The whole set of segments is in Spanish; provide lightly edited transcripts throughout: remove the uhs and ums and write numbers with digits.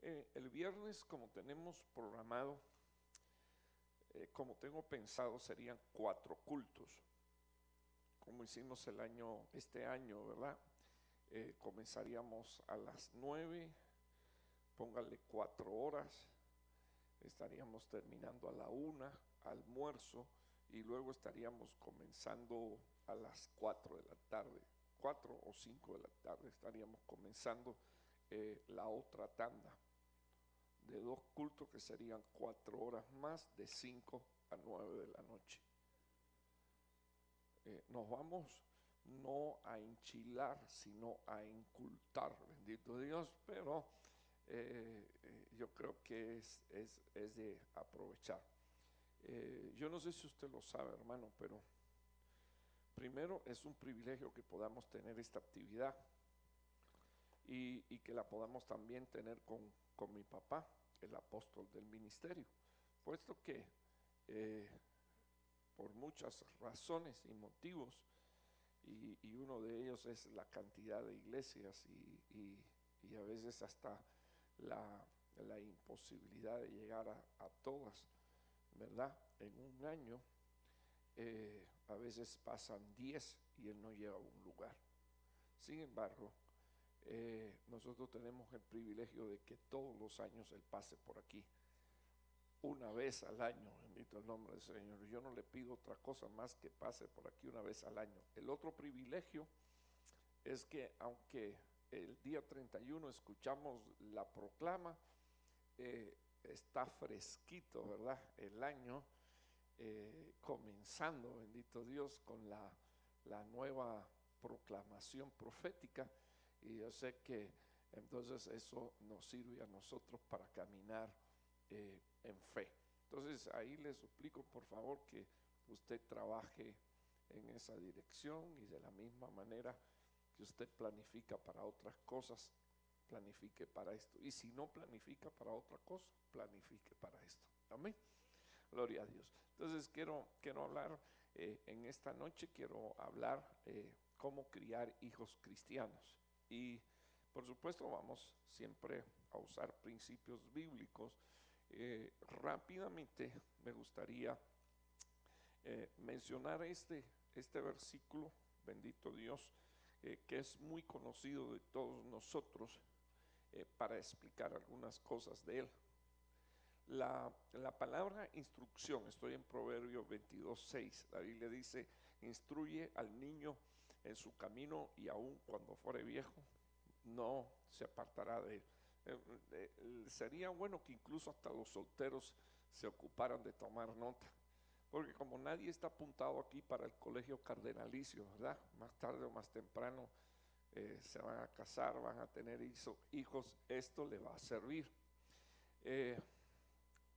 El viernes, como tenemos programado, como tengo pensado, serían 4 cultos, como hicimos este año, ¿verdad? Comenzaríamos a las 9, póngale 4 horas, estaríamos terminando a la 1, almuerzo, y luego estaríamos comenzando a las 4 de la tarde, 4 o 5 de la tarde, estaríamos comenzando la otra tanda de 2 cultos que serían 4 horas más, de 5 a 9 de la noche. Nos vamos no a enchilar, sino a incultar, bendito Dios, pero yo creo que es de aprovechar. Yo no sé si usted lo sabe, hermano, pero primero es un privilegio que podamos tener esta actividad y que la podamos también tener con mi papá, el apóstol del ministerio, puesto que por muchas razones y motivos, y uno de ellos es la cantidad de iglesias y a veces hasta la imposibilidad de llegar a todas, ¿verdad? En un año a veces pasan 10 y él no llega a un lugar. Sin embargo, nosotros tenemos el privilegio de que todos los años él pase por aquí, una vez al año, bendito el nombre del Señor. Yo no le pido otra cosa más que pase por aquí una vez al año. El otro privilegio es que aunque el día 31 escuchamos la proclama, está fresquito, ¿verdad? El año comenzando, bendito Dios, con la nueva proclamación profética, y yo sé que entonces eso nos sirve a nosotros para caminar en fe. Entonces ahí les suplico por favor que usted trabaje en esa dirección, y de la misma manera que usted planifica para otras cosas, planifique para esto, y si no planifica para otra cosa, planifique para esto. Amén. Gloria a Dios. Entonces quiero hablar en esta noche, quiero hablar cómo criar hijos cristianos, y por supuesto vamos siempre a usar principios bíblicos. Rápidamente me gustaría mencionar este versículo, bendito Dios, que es muy conocido de todos nosotros, para explicar algunas cosas de él. La palabra instrucción, estoy en Proverbios 22:6. La Biblia dice: instruye al niño en su camino, y aun cuando fuere viejo no se apartará de él. Sería bueno que incluso hasta los solteros se ocuparan de tomar nota, porque como nadie está apuntado aquí para el colegio cardenalicio, ¿verdad? Más tarde o más temprano se van a casar, van a tener hijos, esto le va a servir.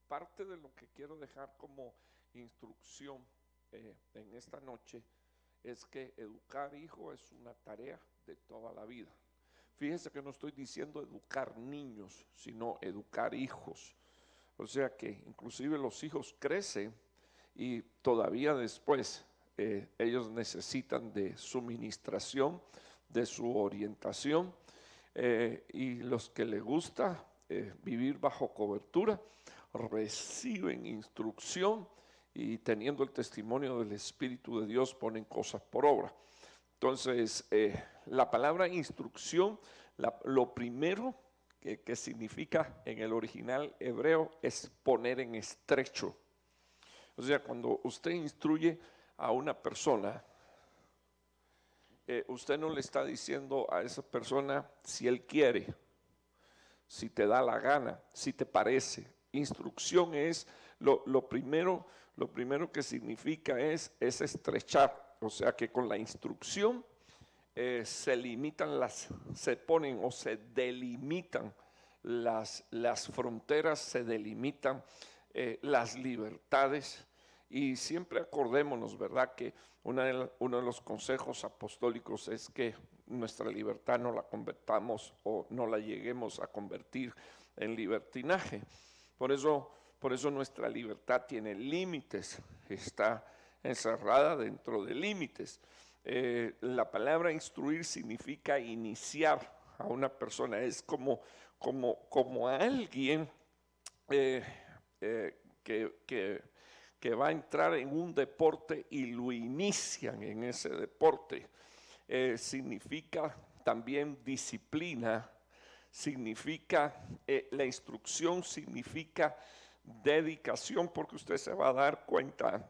Parte de lo que quiero dejar como instrucción en esta noche es que educar hijos es una tarea de toda la vida. Fíjense que no estoy diciendo educar niños, sino educar hijos. O sea que inclusive los hijos crecen y todavía después ellos necesitan de su ministración, de su orientación, y los que les gusta vivir bajo cobertura reciben instrucción, y teniendo el testimonio del Espíritu de Dios ponen cosas por obra. Entonces la palabra instrucción, lo primero que significa en el original hebreo es poner en estrecho. O sea, cuando usted instruye a una persona, usted no le está diciendo a esa persona si él quiere, si te da la gana, si te parece. Instrucción es lo primero que significa es estrechar. O sea que con la instrucción se ponen o se delimitan las fronteras, se delimitan las libertades. Y siempre acordémonos, ¿verdad?, que uno de los consejos apostólicos es que nuestra libertad no la convertamos o no la lleguemos a convertir en libertinaje. Por eso nuestra libertad tiene límites, está encerrada dentro de límites. La palabra instruir significa iniciar a una persona, es como como a alguien que va a entrar en un deporte y lo inician en ese deporte. Significa también disciplina, significa la instrucción, significa dedicación, porque usted se va a dar cuenta.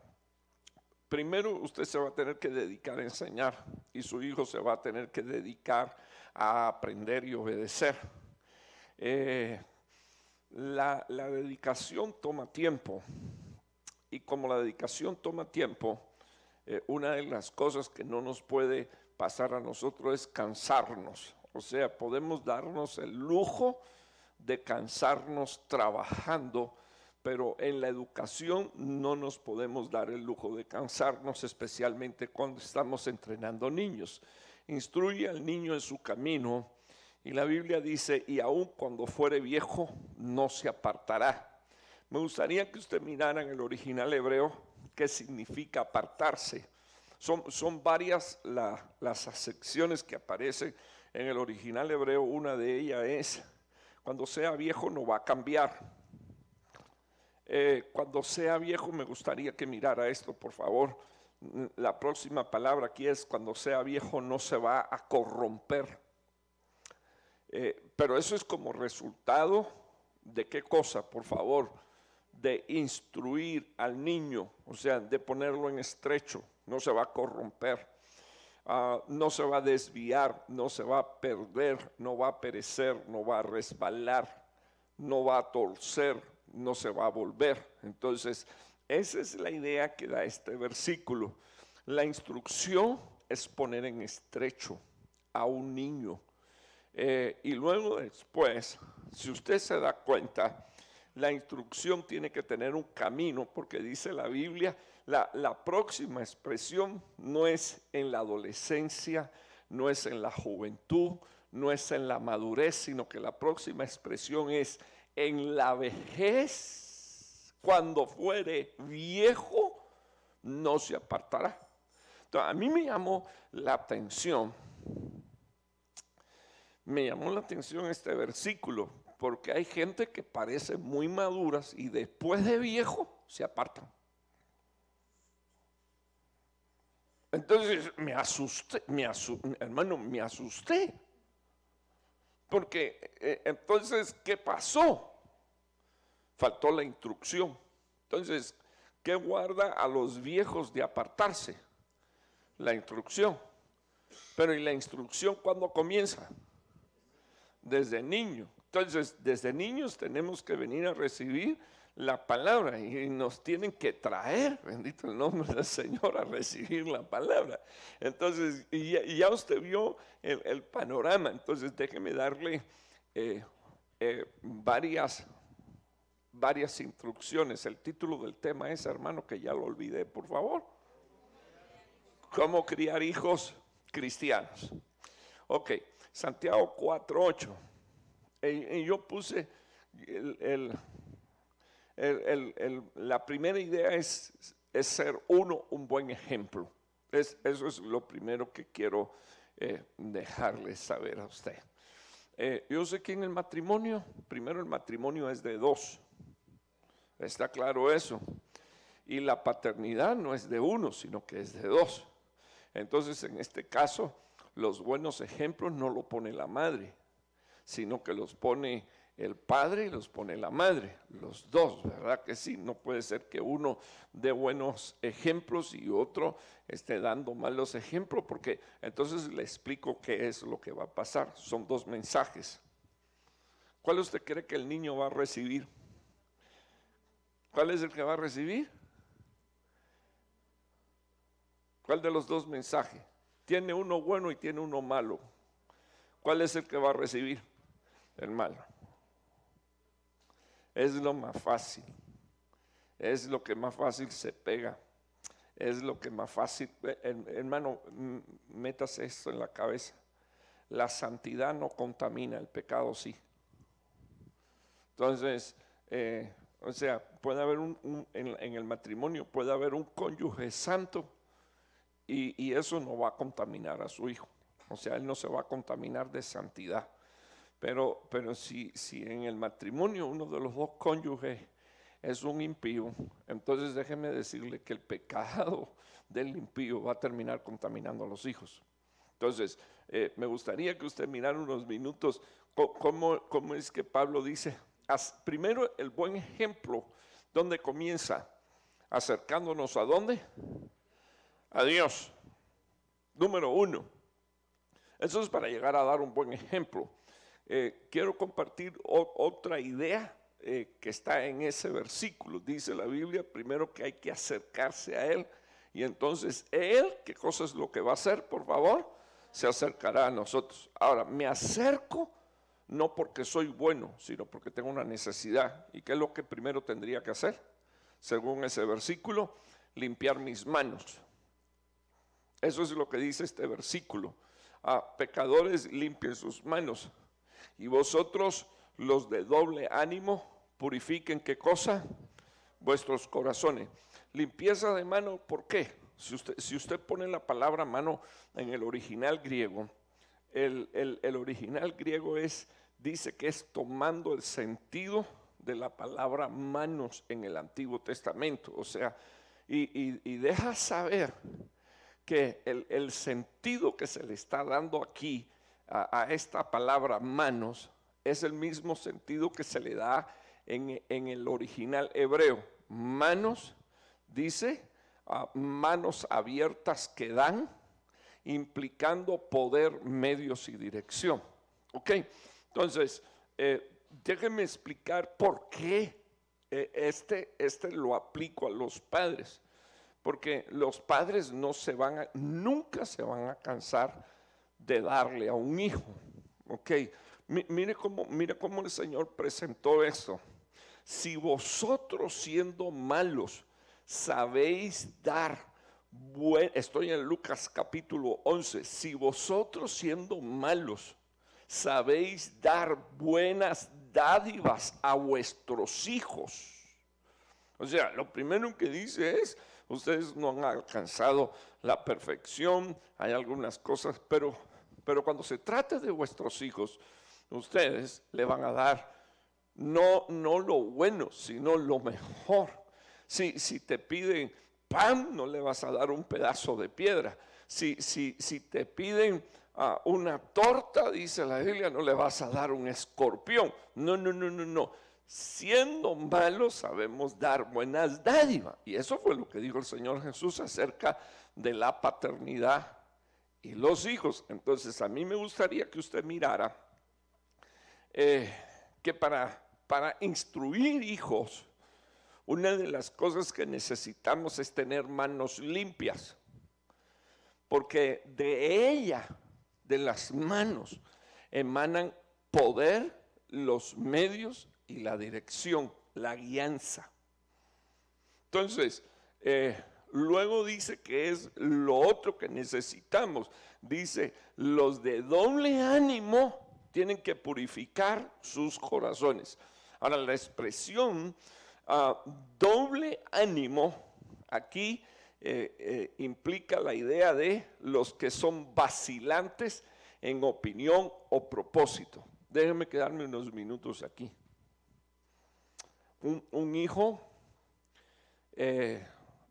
Primero usted se va a tener que dedicar a enseñar y su hijo se va a tener que dedicar a aprender y obedecer. La dedicación toma tiempo, y como la dedicación toma tiempo, una de las cosas que no nos puede pasar a nosotros es cansarnos. O sea, podemos darnos el lujo de cansarnos trabajando, pero en la educación no nos podemos dar el lujo de cansarnos, especialmente cuando estamos entrenando niños. Instruye al niño en su camino, y la Biblia dice, y aun cuando fuere viejo, no se apartará. Me gustaría que usted mirara en el original hebreo qué significa apartarse. Son varias las secciones que aparecen en el original hebreo. Una de ellas es, cuando sea viejo no va a cambiar. Cuando sea viejo, me gustaría que mirara esto, por favor. La próxima palabra aquí es, cuando sea viejo no se va a corromper. Pero eso es como resultado de qué cosa, por favor, de instruir al niño, o sea, de ponerlo en estrecho. No se va a corromper, no se va a desviar, no se va a perder, no va a perecer, no va a resbalar, no va a torcer, no se va a volver. Entonces, esa es la idea que da este versículo. La instrucción es poner en estrecho a un niño. Y luego después, si usted se da cuenta, la instrucción tiene que tener un camino, porque dice la Biblia, la próxima expresión no es en la adolescencia, no es en la juventud, no es en la madurez, sino que la próxima expresión es en la vejez, cuando fuere viejo, no se apartará. Entonces, a mí me llamó la atención este versículo, porque hay gente que parece muy maduras y después de viejo se apartan. Entonces me asusté, hermano, me asusté. Porque entonces, ¿qué pasó? Faltó la instrucción. Entonces, ¿qué guarda a los viejos de apartarse? La instrucción. Pero ¿y la instrucción cuándo comienza? Desde niño. Entonces, desde niños tenemos que venir a recibir la palabra y nos tienen que traer, bendito el nombre del Señor, a recibir la palabra. Entonces, y ya usted vio el panorama. Entonces, déjeme darle varias instrucciones. El título del tema es, hermano, que ya lo olvidé, por favor. ¿Cómo criar hijos cristianos? Ok, Santiago 4:8. Y yo puse la primera idea es ser uno un buen ejemplo. Eso es lo primero que quiero dejarles saber a usted. Yo sé que en el matrimonio, primero el matrimonio es de dos. Está claro eso. Y la paternidad no es de uno, sino que es de dos. Entonces, en este caso, los buenos ejemplos no lo pone la madre, sino que los pone el padre y los pone la madre, los dos, ¿verdad que sí? No puede ser que uno dé buenos ejemplos y otro esté dando malos ejemplos, porque entonces le explico qué es lo que va a pasar. Son dos mensajes. ¿Cuál usted cree que el niño va a recibir? ¿Cuál es el que va a recibir? ¿Cuál de los dos mensajes? Tiene uno bueno y tiene uno malo. ¿Cuál es el que va a recibir? El malo. Es lo más fácil. Es lo que más fácil se pega. Es lo que más fácil. Hermano, métase esto en la cabeza. La santidad no contamina, el pecado sí. Entonces, o sea, puede haber en el matrimonio puede haber un cónyuge santo y eso no va a contaminar a su hijo. O sea, él no se va a contaminar de santidad. Pero si en el matrimonio uno de los dos cónyuges es un impío, entonces déjeme decirle que el pecado del impío va a terminar contaminando a los hijos. Entonces, me gustaría que usted mirara unos minutos cómo es que Pablo dice, primero el buen ejemplo, ¿dónde comienza? Acercándonos ¿a dónde? A Dios. Número 1. Eso es para llegar a dar un buen ejemplo. Quiero compartir otra idea que está en ese versículo. Dice la Biblia primero que hay que acercarse a Él, y entonces Él, ¿qué cosa es lo que va a hacer? Por favor, se acercará a nosotros. Ahora, me acerco no porque soy bueno, sino porque tengo una necesidad. ¿Y qué es lo que primero tendría que hacer? Según ese versículo, limpiar mis manos. Eso es lo que dice este versículo. Pecadores, limpien sus manos, y vosotros los de doble ánimo, purifiquen ¿qué cosa? Vuestros corazones. Limpieza de mano, ¿por qué? Si usted pone la palabra mano en el original griego, el original griego dice que es tomando el sentido de la palabra manos en el Antiguo Testamento. O sea, y deja saber que el sentido que se le está dando aquí a esta palabra manos es el mismo sentido que se le da en el original hebreo. Manos, dice, manos abiertas que dan, implicando poder, medios y dirección. Ok, entonces, déjenme explicar por qué este lo aplico a los padres. Porque los padres nunca se van a cansar de darle a un hijo. Ok, mire cómo el Señor presentó esto. Si vosotros siendo malos sabéis dar, estoy en Lucas capítulo 11, si vosotros siendo malos sabéis dar buenas dádivas a vuestros hijos. O sea, lo primero que dice es, ustedes no han alcanzado la perfección, hay algunas cosas, pero cuando se trata de vuestros hijos, ustedes le van a dar no lo bueno, sino lo mejor. Si te piden pan, no le vas a dar un pedazo de piedra. Si te piden una torta, dice la Biblia, no le vas a dar un escorpión. No. Siendo malos sabemos dar buenas dádivas. Y eso fue lo que dijo el Señor Jesús acerca de la paternidad y los hijos. Entonces a mí me gustaría que usted mirara que para instruir hijos, una de las cosas que necesitamos es tener manos limpias, porque de las manos emanan poder, los medios y la dirección, la guianza. Entonces, luego dice que es lo otro que necesitamos. Dice, los de doble ánimo tienen que purificar sus corazones. Ahora, la expresión doble ánimo aquí implica la idea de los que son vacilantes en opinión o propósito. Déjenme quedarme unos minutos aquí. Un hijo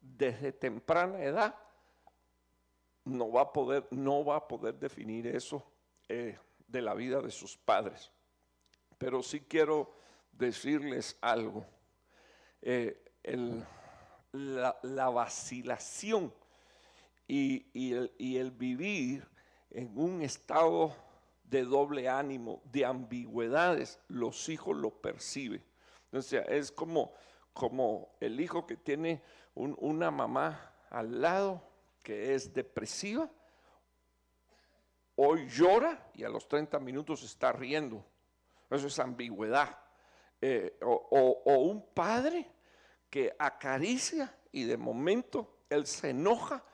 desde temprana edad no va a poder definir eso de la vida de sus padres. Pero sí quiero decirles algo. La vacilación y el vivir en un estado de doble ánimo, de ambigüedades, los hijos lo perciben. O sea, es como el hijo que tiene una mamá al lado que es depresiva, hoy llora y a los 30 minutos está riendo. Eso es ambigüedad. O un padre que acaricia y de momento él se enoja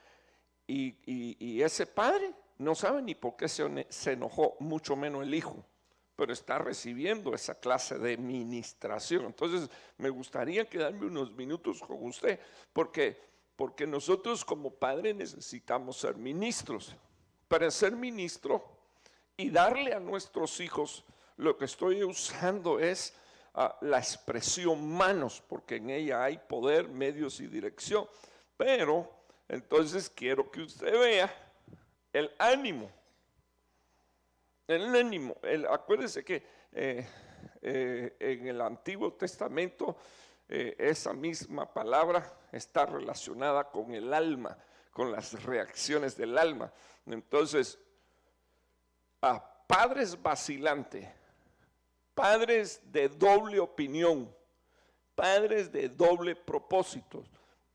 y ese padre no sabe ni por qué se enojó, mucho menos el hijo, pero está recibiendo esa clase de ministración. Entonces me gustaría quedarme unos minutos con usted, porque nosotros como padres necesitamos ser ministros. Para ser ministro y darle a nuestros hijos Lo que estoy usando es la expresión manos, porque en ella hay poder, medios y dirección. Pero entonces quiero que usted vea el ánimo. El ánimo. Acuérdese que en el Antiguo Testamento esa misma palabra está relacionada con el alma, con las reacciones del alma. Entonces, a padres vacilantes, padres de doble opinión, padres de doble propósito,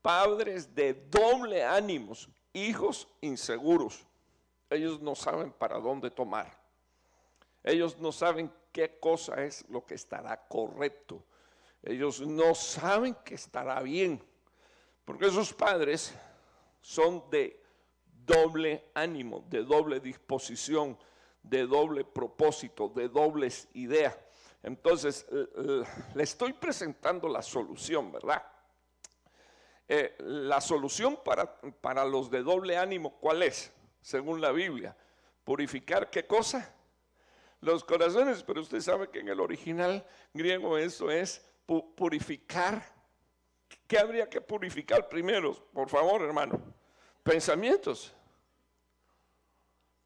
padres de doble ánimos, hijos inseguros. Ellos no saben para dónde tomar. Ellos no saben qué cosa es lo que estará correcto. Ellos no saben que estará bien, porque esos padres son de doble ánimo, de doble disposición, de doble propósito, de dobles ideas. Entonces, le estoy presentando la solución, ¿verdad? La solución para los de doble ánimo, ¿cuál es? Según la Biblia, purificar ¿qué cosa? Los corazones, pero usted sabe que en el original griego eso es purificar. ¿Qué habría que purificar primero? Por favor, hermano. Pensamientos.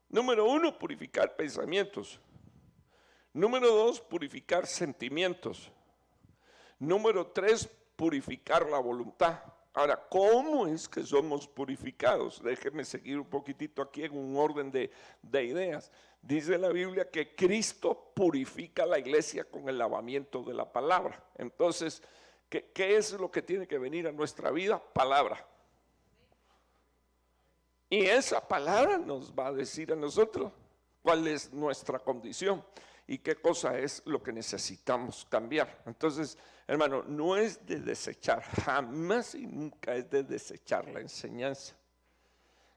Número 1, purificar pensamientos. Número 2, purificar sentimientos. Número 3, purificar la voluntad. Ahora, ¿cómo es que somos purificados? Déjenme seguir un poquitito aquí en un orden de ideas. Dice la Biblia que Cristo purifica la iglesia con el lavamiento de la palabra. Entonces, ¿qué es lo que tiene que venir a nuestra vida? Palabra. Y esa palabra nos va a decir a nosotros cuál es nuestra condición y qué cosa es lo que necesitamos cambiar. Entonces, hermano, no es de desechar, jamás y nunca es de desechar la enseñanza.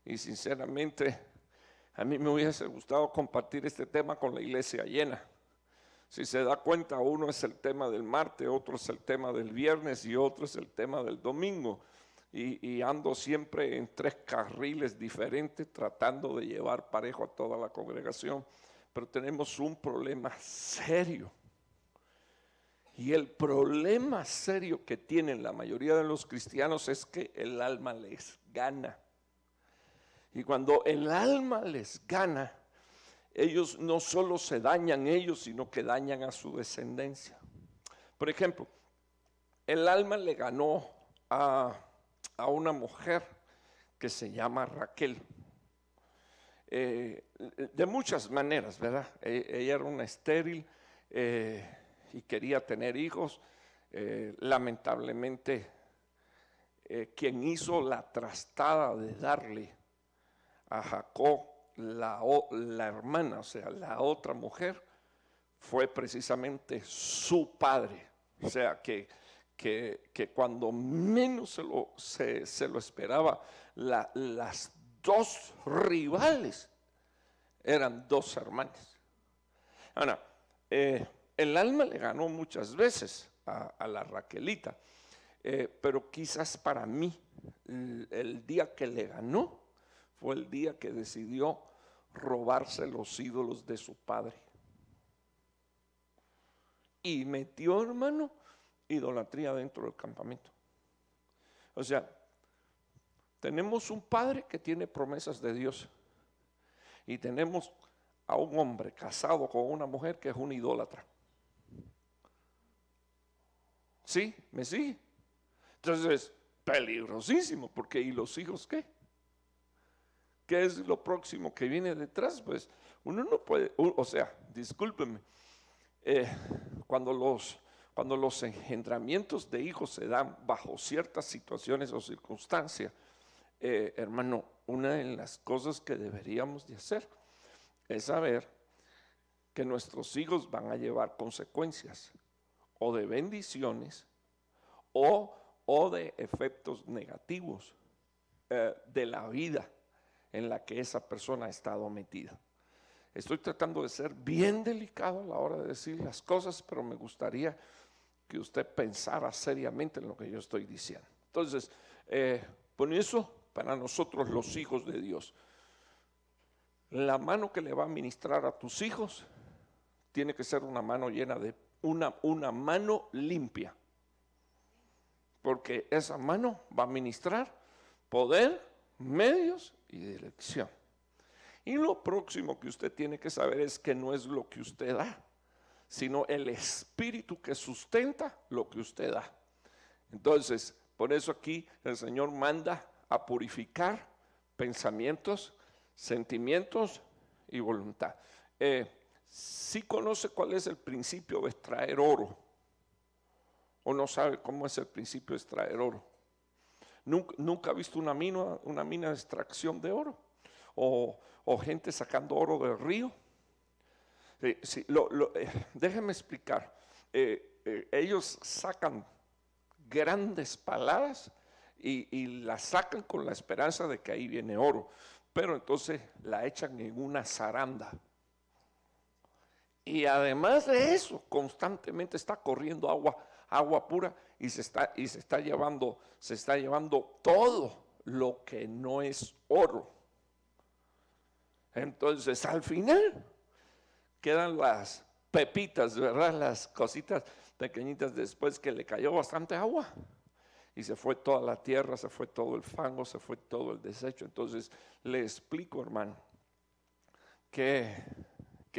Y sinceramente, a mí me hubiese gustado compartir este tema con la iglesia llena. Si se da cuenta, uno es el tema del martes, otro es el tema del viernes y otro es el tema del domingo. Y ando siempre en 3 carriles diferentes tratando de llevar parejo a toda la congregación. Pero tenemos un problema serio. Y el problema serio que tienen la mayoría de los cristianos es que el alma les gana. Y cuando el alma les gana, ellos no solo se dañan ellos, sino que dañan a su descendencia. Por ejemplo, el alma le ganó a una mujer que se llama Raquel. De muchas maneras, ¿verdad? Ella era una estéril y quería tener hijos. Lamentablemente, quien hizo la trastada de darle a Jacob la hermana, o sea, la otra mujer, fue precisamente su padre. O sea, que cuando menos se lo esperaba, las 2 rivales eran 2 hermanas. Ahora, el alma le ganó muchas veces a la Raquelita, pero quizás para mí el día que le ganó fue el día que decidió robarse los ídolos de su padre. Y metió, hermano, idolatría dentro del campamento. O sea, tenemos un padre que tiene promesas de Dios y tenemos a un hombre casado con una mujer que es un idólatra. ¿Sí? ¿Me sigue? Entonces, peligrosísimo, porque ¿y los hijos qué? ¿Qué es lo próximo que viene detrás? Pues uno no puede, o sea, discúlpenme, cuando los engendramientos de hijos se dan bajo ciertas situaciones o circunstancias, hermano, una de las cosas que deberíamos de hacer es saber que nuestros hijos van a llevar consecuencias o de bendiciones o de efectos negativos de la vida en la que esa persona ha estado metida. Estoy tratando de ser bien delicado a la hora de decir las cosas, pero me gustaría que usted pensara seriamente en lo que yo estoy diciendo. Entonces, por eso, para nosotros los hijos de Dios, la mano que le va a ministrar a tus hijos tiene que ser una mano llena de, una mano limpia. Porque esa mano va a ministrar poder, medios y dirección. Y lo próximo que usted tiene que saber es que no es lo que usted da, sino el espíritu que sustenta lo que usted da. Entonces, por eso aquí el Señor manda a purificar pensamientos, sentimientos y voluntad. ¿Sí conoce cuál es el principio de extraer oro? ¿O no sabe cómo es el principio de extraer oro? ¿Nunca ha visto una mina de extracción de oro? ¿O gente sacando oro del río? Sí, déjeme explicar. Ellos sacan grandes paladas y la sacan con la esperanza de que ahí viene oro, pero entonces la echan en una zaranda. Y además de eso, constantemente está corriendo agua pura y se está llevando todo lo que no es oro. Entonces, al final quedan las pepitas, ¿verdad? Las cositas pequeñitas después que le cayó bastante agua y se fue toda la tierra, se fue todo el fango, se fue todo el desecho. Entonces, le explico, hermano, que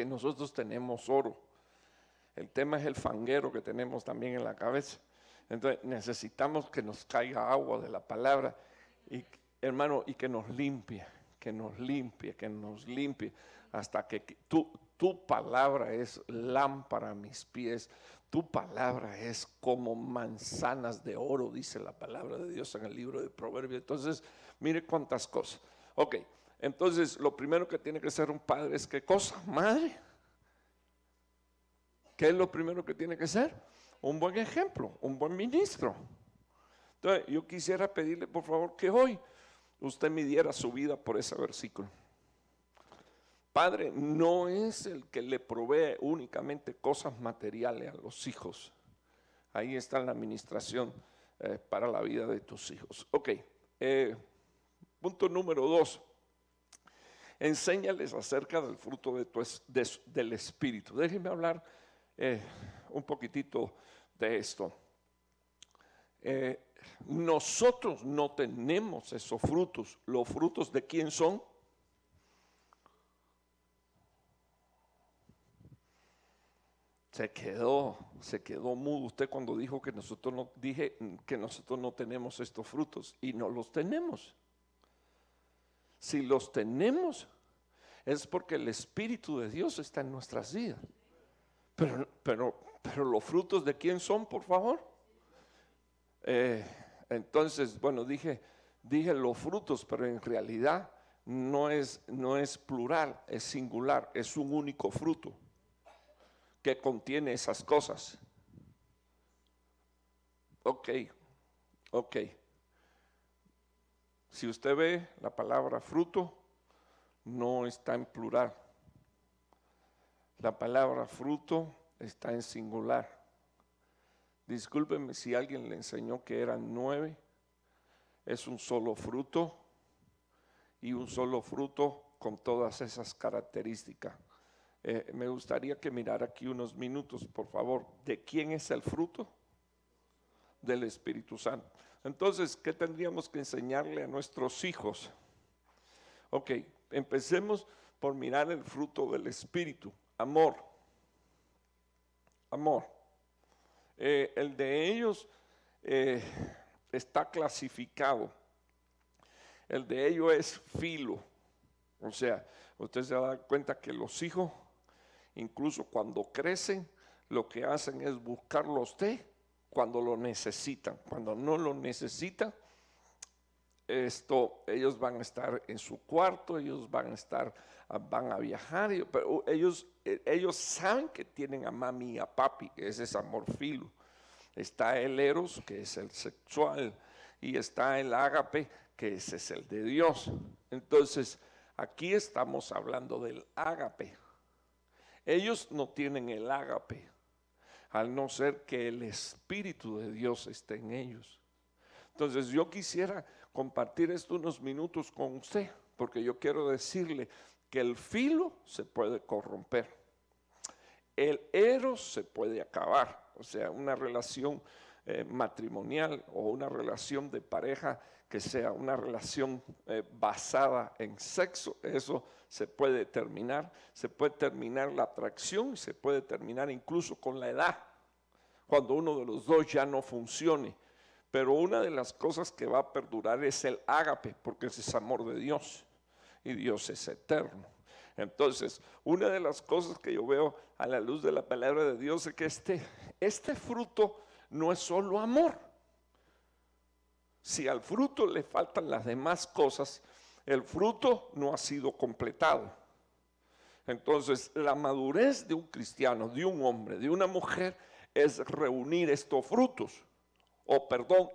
nosotros tenemos oro. El tema es el fanguero que tenemos también en la cabeza. Entonces necesitamos que nos caiga agua de la palabra, y, hermano, y que nos limpie, hasta que tu palabra es lámpara a mis pies. Tu palabra es como manzanas de oro, dice la palabra de Dios en el libro de Proverbios. Entonces, mire cuántas cosas. Ok, entonces lo primero que tiene que ser un padre es ¿qué cosa? Madre. ¿Qué es lo primero que tiene que ser? Un buen ejemplo, un buen ministro. Entonces, yo quisiera pedirle por favor que hoy usted midiera su vida por ese versículo. Padre no es el que le provee únicamente cosas materiales a los hijos. Ahí está la administración para la vida de tus hijos. Ok, punto número 2. Enséñales acerca del fruto del Espíritu. Déjenme hablar un poquitito de esto. Nosotros no tenemos esos frutos. ¿Los frutos de quién son? Se quedó mudo usted cuando dijo que nosotros no tenemos estos frutos, y no los tenemos. Si los tenemos es porque el Espíritu de Dios está en nuestras vidas. Pero los frutos de quién son, por favor. Entonces, bueno, dije los frutos, pero en realidad no es plural, es singular, es un único fruto que contiene esas cosas. Ok. Si usted ve la palabra fruto, no está en plural. La palabra fruto está en singular. Discúlpeme si alguien le enseñó que eran 9. Es un solo fruto, y un solo fruto con todas esas características. Me gustaría que mirara aquí unos minutos, por favor. ¿De quién es el fruto? Del Espíritu Santo. Entonces, ¿qué tendríamos que enseñarle a nuestros hijos? Ok, empecemos por mirar el fruto del Espíritu. Amor. El de ellos está clasificado. El de ellos es filo. O sea, usted se va a dar cuenta que los hijos, incluso cuando crecen, lo que hacen es buscarlo a usted cuando lo necesitan. Cuando no lo necesitan, ellos van a estar en su cuarto, ellos van a viajar, pero ellos saben que tienen a mami y a papi, que ese es amor filo. Está el eros, que es el sexual, y está el ágape, que ese es el de Dios. Entonces, aquí estamos hablando del ágape. Ellos no tienen el ágape, al no ser que el Espíritu de Dios esté en ellos. Entonces, yo quisiera compartir esto unos minutos con usted, porque yo quiero decirle que el filo se puede corromper. el eros se puede acabar, o sea, una relación matrimonial o una relación de pareja que sea una relación basada en sexo, eso se puede terminar la atracción y se puede terminar incluso con la edad, cuando uno de los dos ya no funcione. Pero una de las cosas que va a perdurar es el ágape, porque ese es amor de Dios y Dios es eterno. Entonces, una de las cosas que yo veo a la luz de la palabra de Dios es que este fruto no es solo amor. Si al fruto le faltan las demás cosas, el fruto no ha sido completado. Entonces, la madurez de un cristiano, de un hombre, de una mujer, es reunir estos frutos,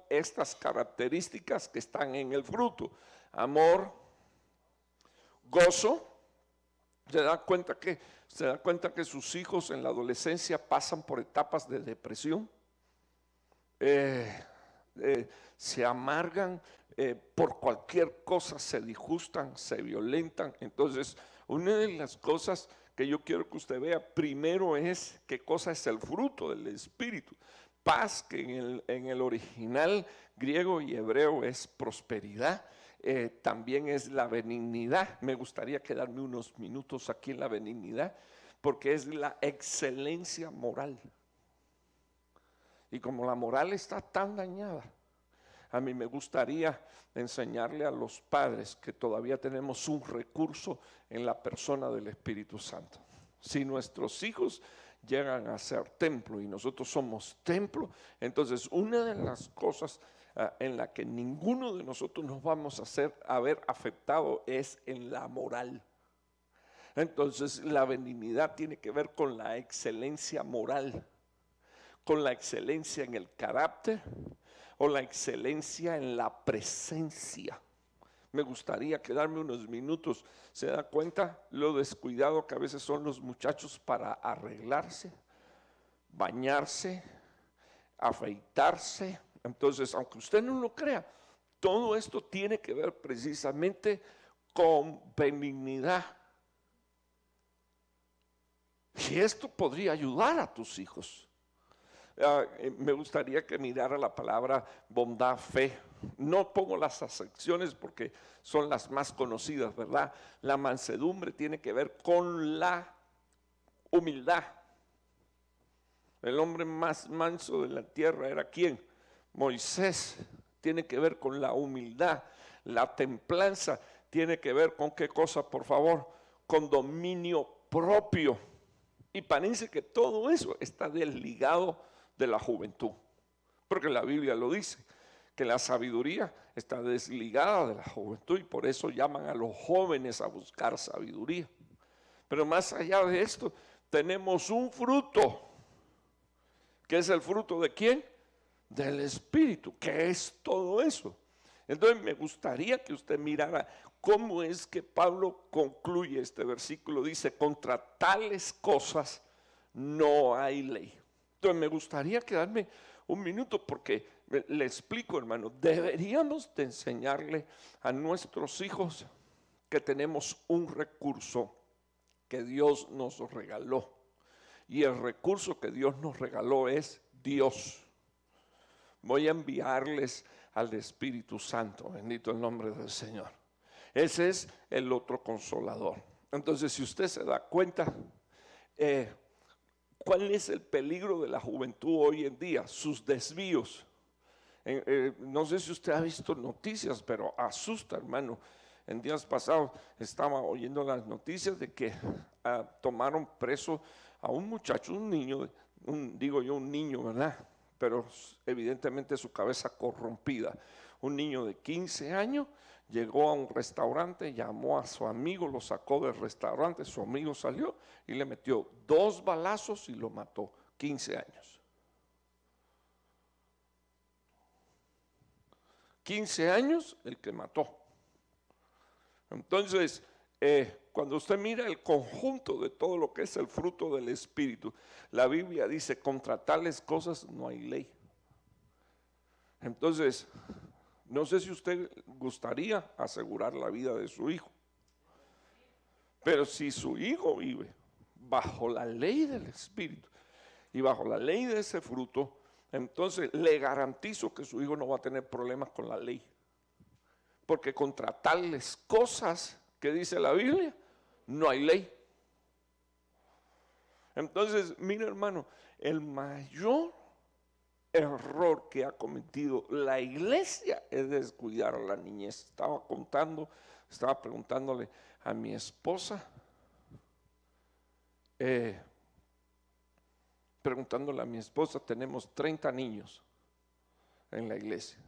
estas características que están en el fruto: amor, gozo. Se da cuenta que sus hijos en la adolescencia pasan por etapas de depresión, se amargan por cualquier cosa, se disgustan, se violentan. Entonces, una de las cosas que yo quiero que usted vea primero es qué cosa es el fruto del Espíritu. Paz, que en el original griego y hebreo es prosperidad. También es la benignidad. Me gustaría quedarme unos minutos aquí en la benignidad, porque es la excelencia moral. Y como la moral está tan dañada, a mí me gustaría enseñarle a los padres que todavía tenemos un recurso en la persona del Espíritu Santo. Si nuestros hijos llegan a ser templo y nosotros somos templo, entonces una de las cosas en la que ninguno de nosotros nos vamos a ver afectado es en la moral. Entonces la benignidad tiene que ver con la excelencia moral, con la excelencia en el carácter o la excelencia en la presencia. Me gustaría quedarme unos minutos. ¿Se da cuenta lo descuidado que a veces son los muchachos para arreglarse, bañarse, afeitarse? Entonces, aunque usted no lo crea, todo esto tiene que ver precisamente con benignidad. Y esto podría ayudar a tus hijos. Me gustaría que mirara la palabra bondad, fe. No pongo las acepciones porque son las más conocidas, ¿verdad? La mansedumbre tiene que ver con la humildad. El hombre más manso de la tierra era ¿quién? Moisés. Tiene que ver con la humildad. La templanza tiene que ver con ¿qué cosa, por favor? Con dominio propio. Y parece que todo eso está desligado de la juventud, porque la Biblia lo dice, que la sabiduría está desligada de la juventud, y por eso llaman a los jóvenes a buscar sabiduría. Pero más allá de esto, tenemos un fruto, que es el fruto ¿de quién? Del Espíritu. ¿Qué es todo eso? Entonces me gustaría que usted mirara cómo es que Pablo concluye este versículo. Dice: contra tales cosas no hay ley. Entonces me gustaría quedarme un minuto, porque le explico, hermano, deberíamos de enseñarle a nuestros hijos que tenemos un recurso que Dios nos regaló, y el recurso que Dios nos regaló es Dios. Voy a enviarles al Espíritu Santo, bendito el nombre del Señor. Ese es el otro consolador. Entonces, si usted se da cuenta, ¿cuál es el peligro de la juventud hoy en día? Sus desvíos. No sé si usted ha visto noticias, pero asusta, hermano. En días pasados estaba oyendo las noticias de que tomaron preso a un muchacho, un niño, un niño, ¿verdad? Pero evidentemente su cabeza corrompida. Un niño de 15 años llegó a un restaurante, llamó a su amigo, lo sacó del restaurante, su amigo salió y le metió 2 balazos y lo mató. 15 años. 15 años el que mató. Entonces, cuando usted mira el conjunto de todo lo que es el fruto del Espíritu, la Biblia dice: contra tales cosas no hay ley. Entonces, no sé si usted gustaría asegurar la vida de su hijo, pero si su hijo vive bajo la ley del Espíritu y bajo la ley de ese fruto, entonces le garantizo que su hijo no va a tener problemas con la ley. Porque contra tales cosas que dice la Biblia, no hay ley. Entonces, mira hermano, el mayor error que ha cometido la iglesia es descuidar a la niñez. Estaba preguntándole a mi esposa, tenemos 30 niños en la iglesia.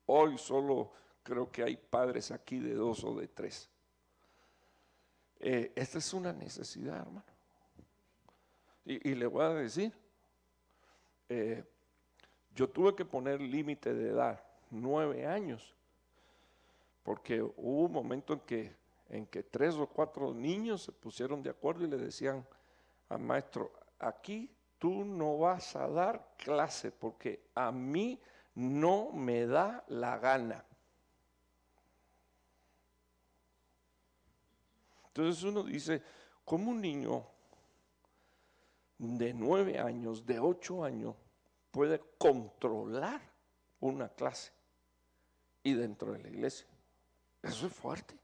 Hoy solo creo que hay padres aquí de 2 o de 3. Esta es una necesidad, hermano. Y le voy a decir, yo tuve que poner límite de edad, 9 años, porque hubo un momento en que 3 o 4 niños se pusieron de acuerdo y le decían al maestro, aquí tú no vas a dar clase porque a mí no me da la gana. Entonces uno dice, ¿cómo un niño de 9 años, de 8 años, puede controlar una clase y dentro de la iglesia? Eso es fuerte.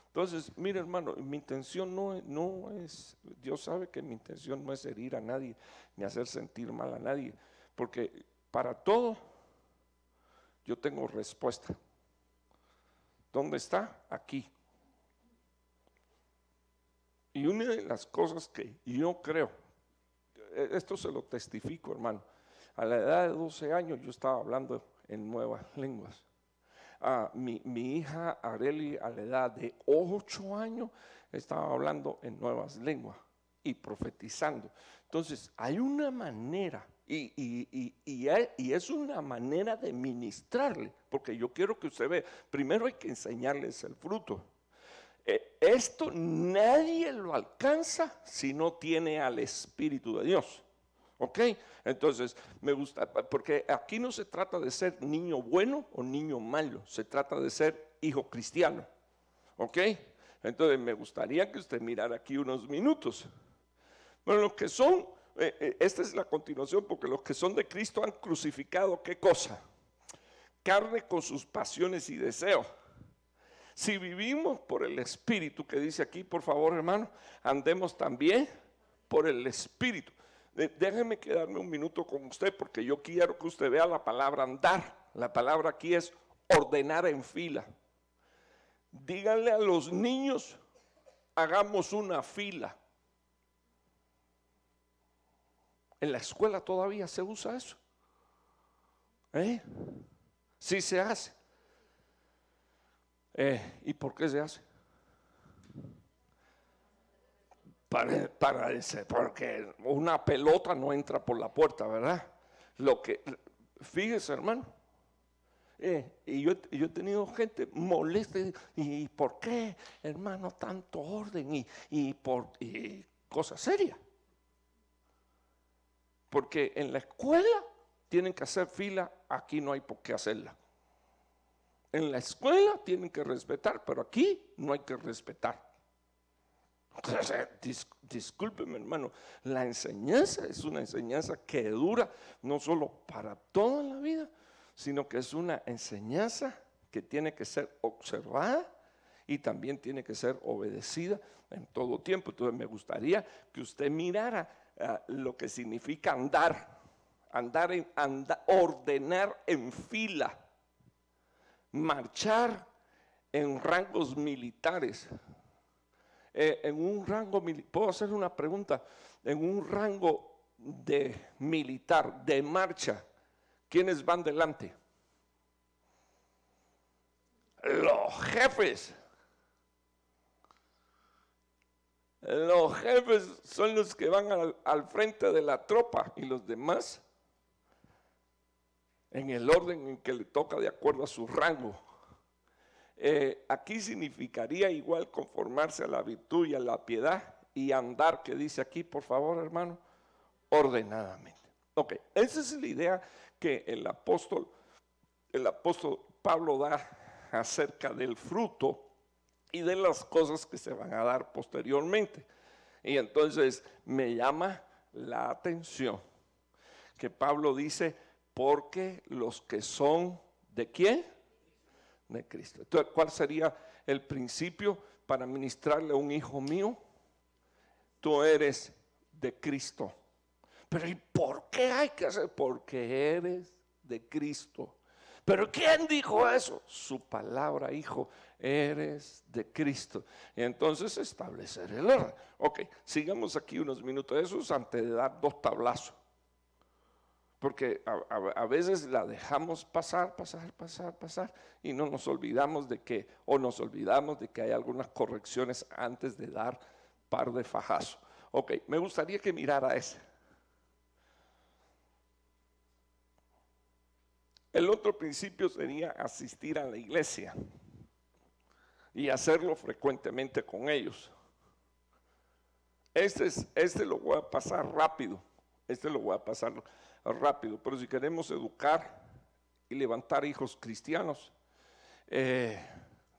Entonces, mire hermano, mi intención no es, Dios sabe que mi intención no es herir a nadie, ni hacer sentir mal a nadie, porque para todo yo tengo respuesta. ¿Dónde está? Aquí. Y una de las cosas que yo creo, esto se lo testifico hermano, a la edad de 12 años yo estaba hablando en nuevas lenguas. Mi hija Areli a la edad de 8 años estaba hablando en nuevas lenguas y profetizando. Entonces hay una manera y es una manera de ministrarle, porque yo quiero que usted vea, primero hay que enseñarles el fruto. Esto nadie lo alcanza si no tiene al Espíritu de Dios. ¿Ok? Entonces, me gusta, porque aquí no se trata de ser niño bueno o niño malo, se trata de ser hijo cristiano. ¿Ok? Entonces, me gustaría que usted mirara aquí unos minutos. Bueno, los que son, esta es la continuación, porque los que son de Cristo han crucificado, ¿qué cosa? Carne con sus pasiones y deseos. Si vivimos por el Espíritu, que dice aquí, por favor hermano, andemos también por el Espíritu. Déjeme quedarme un minuto con usted, porque yo quiero que usted vea la palabra andar. La palabra aquí es ordenar en fila. Díganle a los niños, hagamos una fila. En la escuela todavía se usa eso. Sí se hace. ¿Y por qué se hace? Porque una pelota no entra por la puerta, ¿verdad? Fíjese hermano, y yo he tenido gente molesta, y ¿por qué hermano tanto orden y cosas serias? Porque en la escuela tienen que hacer fila, aquí no hay por qué hacerla. En la escuela tienen que respetar, pero aquí no hay que respetar. Discúlpeme hermano, la enseñanza es una enseñanza que dura no solo para toda la vida, sino que es una enseñanza que tiene que ser observada y también tiene que ser obedecida en todo tiempo. Entonces me gustaría que usted mirara lo que significa ordenar en fila, marchar en rangos militares. En un rango militar, puedo hacer una pregunta, en un rango de militar, de marcha, ¿quiénes van delante? Los jefes. Los jefes son los que van al frente de la tropa, y los demás en el orden en que le toca de acuerdo a su rango. Aquí significaría igual conformarse a la virtud y a la piedad y andar, que dice aquí, por favor hermano, ordenadamente. Ok, esa es la idea que el apóstol Pablo da acerca del fruto y de las cosas que se van a dar posteriormente. Y entonces me llama la atención que Pablo dice, porque los que son, ¿de quién? De Cristo. Entonces, ¿cuál sería el principio para ministrarle a un hijo mío? Tú eres de Cristo. Pero ¿y por qué hay que hacer? Porque eres de Cristo. ¿Pero quién dijo eso? Su palabra, hijo, eres de Cristo. Y entonces establecer el orden. Ok, sigamos aquí unos minutos. Eso es antes de dar 2 tablazos. Porque a veces la dejamos pasar y no nos olvidamos de que, hay algunas correcciones antes de dar par de fajazos. Ok, me gustaría que mirara ese. El otro principio sería asistir a la iglesia y hacerlo frecuentemente con ellos. Este lo voy a pasar rápido. Pero si queremos educar y levantar hijos cristianos,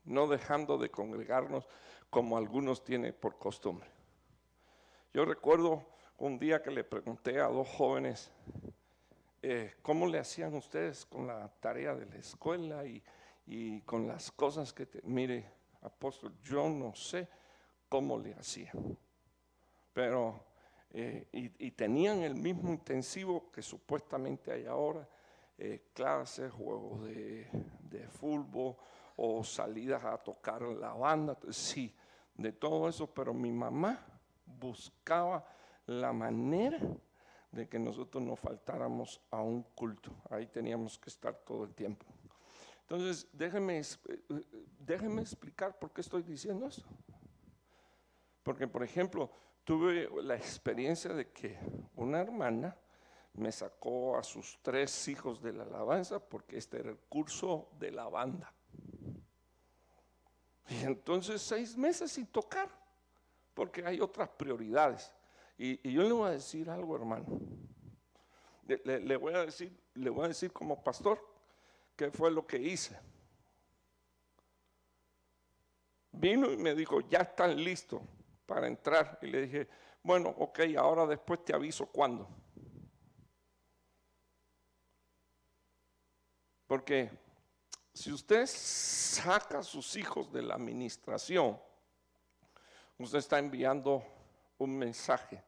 no dejando de congregarnos como algunos tienen por costumbre. Yo recuerdo un día que le pregunté a 2 jóvenes, ¿cómo le hacían ustedes con la tarea de la escuela y con las cosas que mire, apóstol, yo no sé cómo le hacían, pero y tenían el mismo intensivo que supuestamente hay ahora, clases, juegos de fútbol o salidas a tocar la banda, sí, de todo eso, pero mi mamá buscaba la manera de que nosotros no faltáramos a un culto. Ahí teníamos que estar todo el tiempo. Entonces, déjeme explicar por qué estoy diciendo esto. Porque, por ejemplo, tuve la experiencia de que una hermana me sacó a sus 3 hijos de la alabanza porque este era el curso de la banda. Y entonces 6 meses sin tocar, porque hay otras prioridades. Y yo le voy a decir algo, hermano. Le voy a decir como pastor qué fue lo que hice. Vino y me dijo, ya están listos para entrar. Y le dije, bueno, ok, ahora después te aviso cuándo. Porque si usted saca a sus hijos de la administración, usted está enviando un mensaje.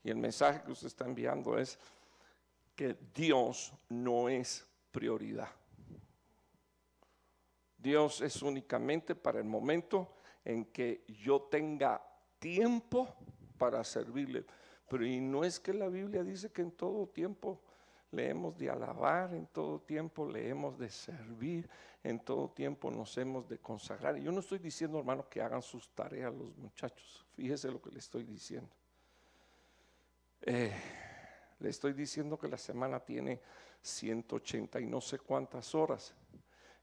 Y el mensaje que usted está enviando es que Dios no es prioridad. Dios es únicamente para el momento en que yo tenga tiempo para servirle. Pero y no es que la Biblia dice que en todo tiempo le hemos de alabar, en todo tiempo le hemos de servir, en todo tiempo nos hemos de consagrar. Y yo no estoy diciendo, hermano, que hagan sus tareas los muchachos. Fíjese lo que le estoy diciendo. Le estoy diciendo que la semana tiene 180 y no sé cuántas horas,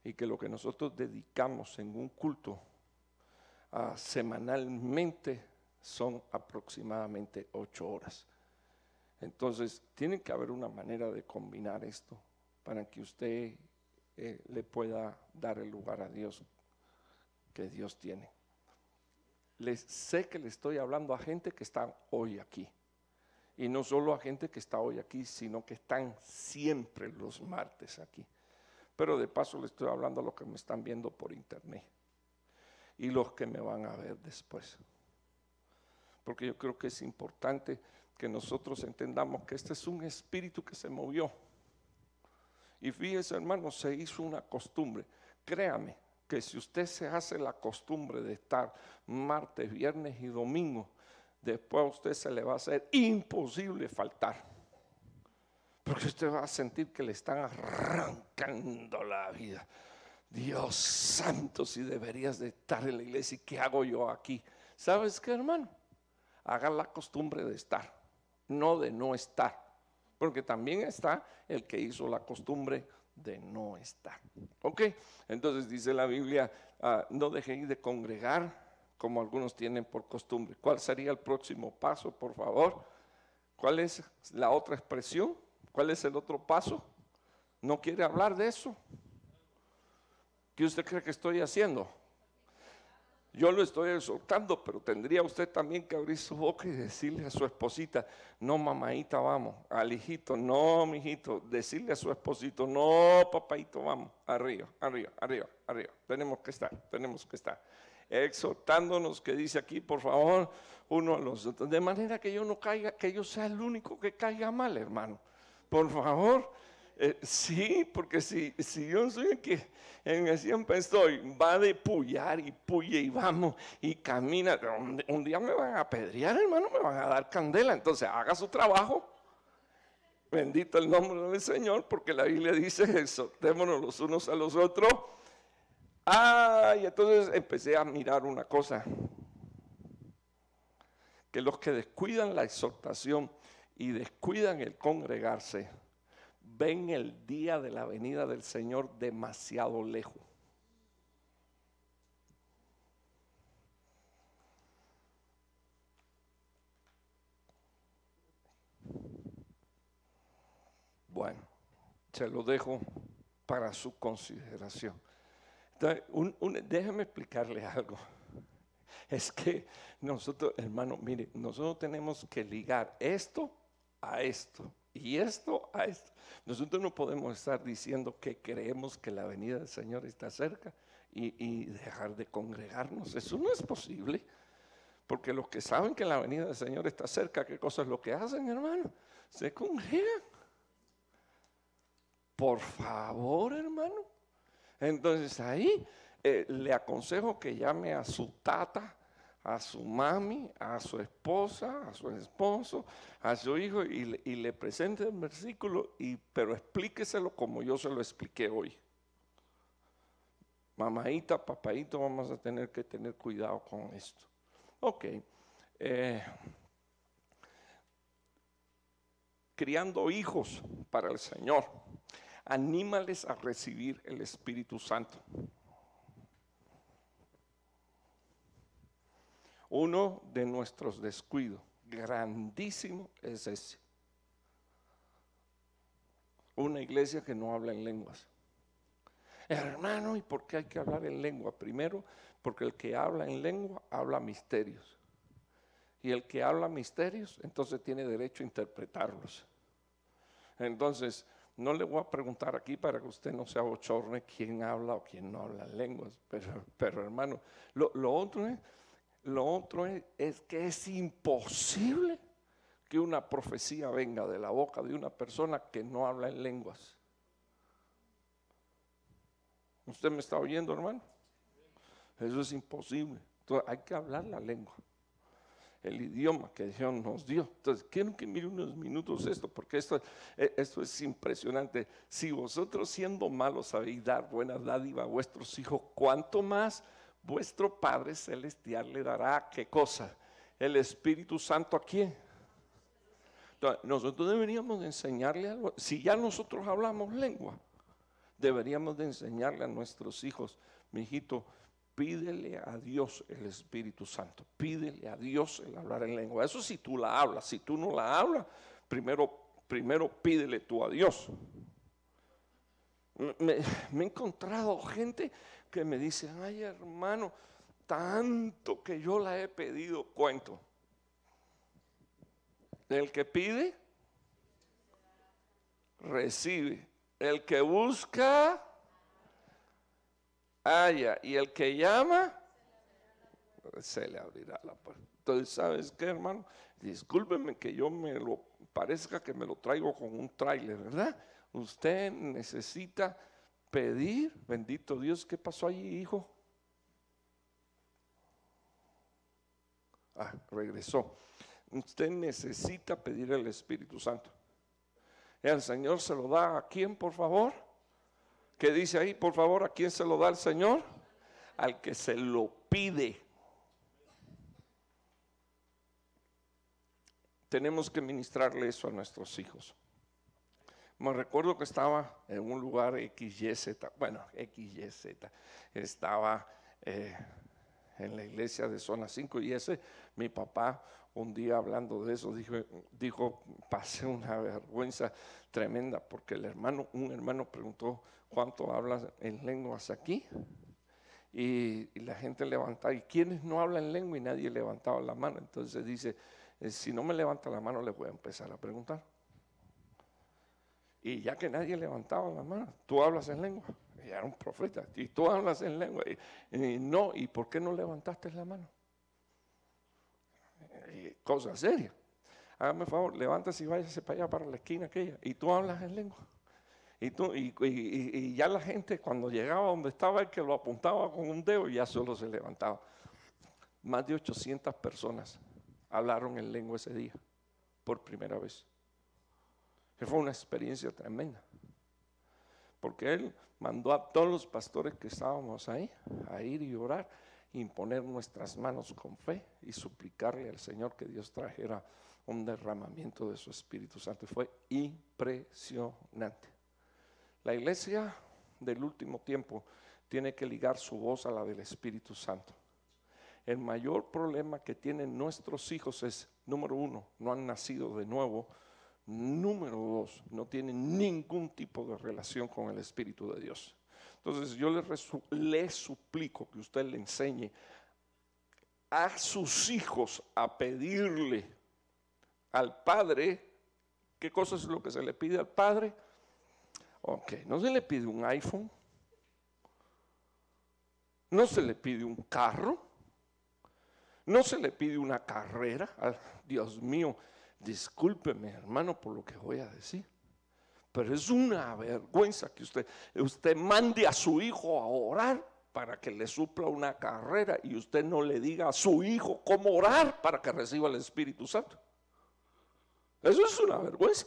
y que lo que nosotros dedicamos en un culto semanalmente son aproximadamente 8 horas. Entonces tiene que haber una manera de combinar esto para que usted le pueda dar el lugar a Dios que Dios tiene. Sé que le estoy hablando a gente que está hoy aquí. Y no solo a gente que está hoy aquí, sino que están siempre los martes aquí. Pero de paso le estoy hablando a los que me están viendo por internet y los que me van a ver después. Porque yo creo que es importante que nosotros entendamos que este es un espíritu que se movió. Y fíjese, hermano, se hizo una costumbre. Créame que si usted se hace la costumbre de estar martes, viernes y domingo, después a usted se le va a hacer imposible faltar. Porque usted va a sentir que le están arrancando la vida. Dios santo, si deberías de estar en la iglesia, ¿y qué hago yo aquí? ¿Sabes qué, hermano? Haga la costumbre de estar, no de no estar. Porque también está el que hizo la costumbre de no estar. ¿Ok? Entonces dice la Biblia, no dejen de congregar como algunos tienen por costumbre. ¿Cuál sería el próximo paso, por favor? ¿Cuál es la otra expresión? ¿Cuál es el otro paso? ¿No quiere hablar de eso? ¿Qué usted cree que estoy haciendo? Yo lo estoy exhortando, pero tendría usted también que abrir su boca y decirle a su esposita, no, mamaita, vamos. Al hijito, no, mijito. Decirle a su esposito, no, papaito, vamos. Arriba, arriba, arriba, arriba. Tenemos que estar. Exhortándonos, que dice aquí, por favor, uno a los otros. De manera que yo no caiga, que yo sea el único que caiga mal, hermano. Por favor. Sí, porque si yo soy el que siempre estoy, va de puyar y puye y vamos y camina, un día me van a apedrear, hermano, me van a dar candela. Entonces haga su trabajo, bendito el nombre del Señor, porque la Biblia dice, exhortémonos los unos a los otros. Y entonces empecé a mirar una cosa, que los que descuidan la exhortación y descuidan el congregarse, ven el día de la venida del Señor demasiado lejos. Bueno, se lo dejo para su consideración. Entonces, déjeme explicarle algo. Es que nosotros, hermano, mire, nosotros tenemos que ligar esto a esto y esto a esto. Nosotros no podemos estar diciendo que creemos que la venida del Señor está cerca y dejar de congregarnos. Eso no es posible, porque los que saben que la venida del Señor está cerca, ¿qué cosa es lo que hacen, hermano? Se congregan. Por favor, hermano. Entonces ahí le aconsejo que llame a su tata, a su mami, a su esposa, a su esposo, a su hijo y le presente el versículo, pero explíqueselo como yo se lo expliqué hoy. Mamaita, papaito, vamos a tener que tener cuidado con esto. Ok. Criando hijos para el Señor. Anímales a recibir el Espíritu Santo. Uno de nuestros descuidos grandísimo es ese. Una iglesia que no habla en lenguas. Hermano, ¿y por qué hay que hablar en lengua? Primero, porque el que habla en lengua habla misterios. Y el que habla misterios, entonces tiene derecho a interpretarlos. Entonces, no le voy a preguntar aquí para que usted no se abochorne quién habla o quién no habla lenguas, pero hermano, lo otro es que es imposible que una profecía venga de la boca de una persona que no habla en lenguas. ¿Usted me está oyendo, hermano? Eso es imposible. Entonces hay que hablar la lengua, el idioma que Dios nos dio. Entonces quiero que mire unos minutos esto, porque esto es impresionante. Si vosotros siendo malos sabéis dar buenas dádivas a vuestros hijos, ¿cuánto más vuestro Padre Celestial le dará? ¿Qué cosa? El Espíritu Santo. ¿A quién? Entonces, nosotros deberíamos de enseñarle algo. Si ya nosotros hablamos lengua, deberíamos de enseñarle a nuestros hijos, mi hijito, pídele a Dios el Espíritu Santo, pídele a Dios el hablar en lengua. Eso si tú la hablas. Si tú no la hablas, primero pídele tú a Dios. Me he encontrado gente que me dice, ay hermano, tanto que yo la he pedido. Cuento. El que pide, recibe. El que busca, halla, y el que llama, se le abrirá la puerta. Entonces, ¿sabes qué, hermano? Discúlpeme que yo parezca que me lo traigo con un tráiler, ¿verdad? Usted necesita pedir, bendito Dios. ¿Qué pasó allí, hijo? Regresó. Usted necesita pedir el Espíritu Santo. El Señor se lo da ¿a quién, por favor? ¿Qué dice ahí, por favor? ¿A quién se lo da el Señor? Al que se lo pide. Tenemos que ministrarle eso a nuestros hijos. Me recuerdo que estaba en un lugar XYZ, estaba en la iglesia de Zona 5 y mi papá un día hablando de eso dijo, pasé una vergüenza tremenda porque un hermano preguntó, ¿cuánto hablas en lenguas aquí? y la gente levantaba. ¿Y quiénes no hablan lengua? Y nadie levantaba la mano. Entonces dice, si no me levanta la mano, le voy a empezar a preguntar. Y ya que nadie levantaba la mano, ¿tú hablas en lengua? Y era un profeta. Y tú hablas en lengua. Y no, ¿y por qué no levantaste la mano? Cosa seria. Hágame favor, levántese y váyase para allá, para la esquina aquella. Y tú hablas en lengua. Y ya la gente, cuando llegaba donde estaba el que lo apuntaba con un dedo, ya solo se levantaba. Más de 800 personas hablaron en lengua ese día, por primera vez. Que fue una experiencia tremenda. Porque él mandó a todos los pastores que estábamos ahí a ir y orar, imponer nuestras manos con fe y suplicarle al Señor que Dios trajera un derramamiento de su Espíritu Santo. Y fue impresionante. La iglesia del último tiempo tiene que ligar su voz a la del Espíritu Santo. El mayor problema que tienen nuestros hijos es, número uno, no han nacido de nuevo. Número dos, no tienen ningún tipo de relación con el Espíritu de Dios. Entonces yo le suplico que usted le enseñe a sus hijos a pedirle al Padre. ¿Qué cosa es lo que se le pide al Padre? Ok, no se le pide un iPhone, no se le pide un carro, no se le pide una carrera. Dios mío, discúlpeme, hermano, por lo que voy a decir, pero es una vergüenza que usted mande a su hijo a orar para que le supla una carrera y usted no le diga a su hijo cómo orar para que reciba el Espíritu Santo. Eso es una vergüenza.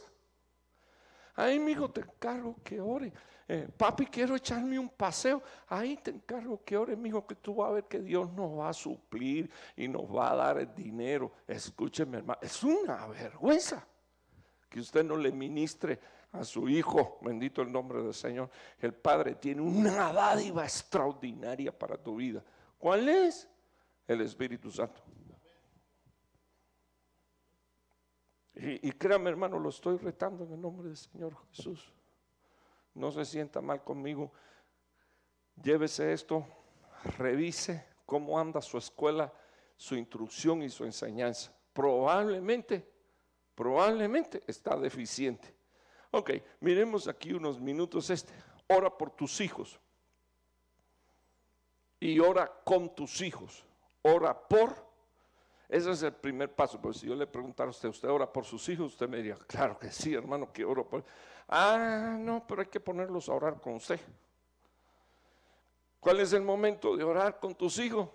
Ay, mi hijo, te encargo que ore. Papi, quiero echarme un paseo. Ahí te encargo que ore, mi hijo, que tú vas a ver que Dios nos va a suplir y nos va a dar el dinero. Escúcheme, hermano, es una vergüenza que usted no le ministre a su hijo. Bendito el nombre del Señor. El Padre tiene una dádiva extraordinaria para tu vida. ¿Cuál es? El Espíritu Santo. Y créame, hermano, lo estoy retando en el nombre del Señor Jesús. No se sienta mal conmigo. Llévese esto, revise cómo anda su escuela, su instrucción y su enseñanza. Probablemente está deficiente. Ok, miremos aquí unos minutos Ora por tus hijos. Y ora con tus hijos. Ora por. Ese es el primer paso. Pero si yo le preguntara a usted ora por sus hijos? Usted me diría, claro que sí, hermano, que oro por. No, pero hay que ponerlos a orar con usted. ¿Cuál es el momento de orar con tus hijos?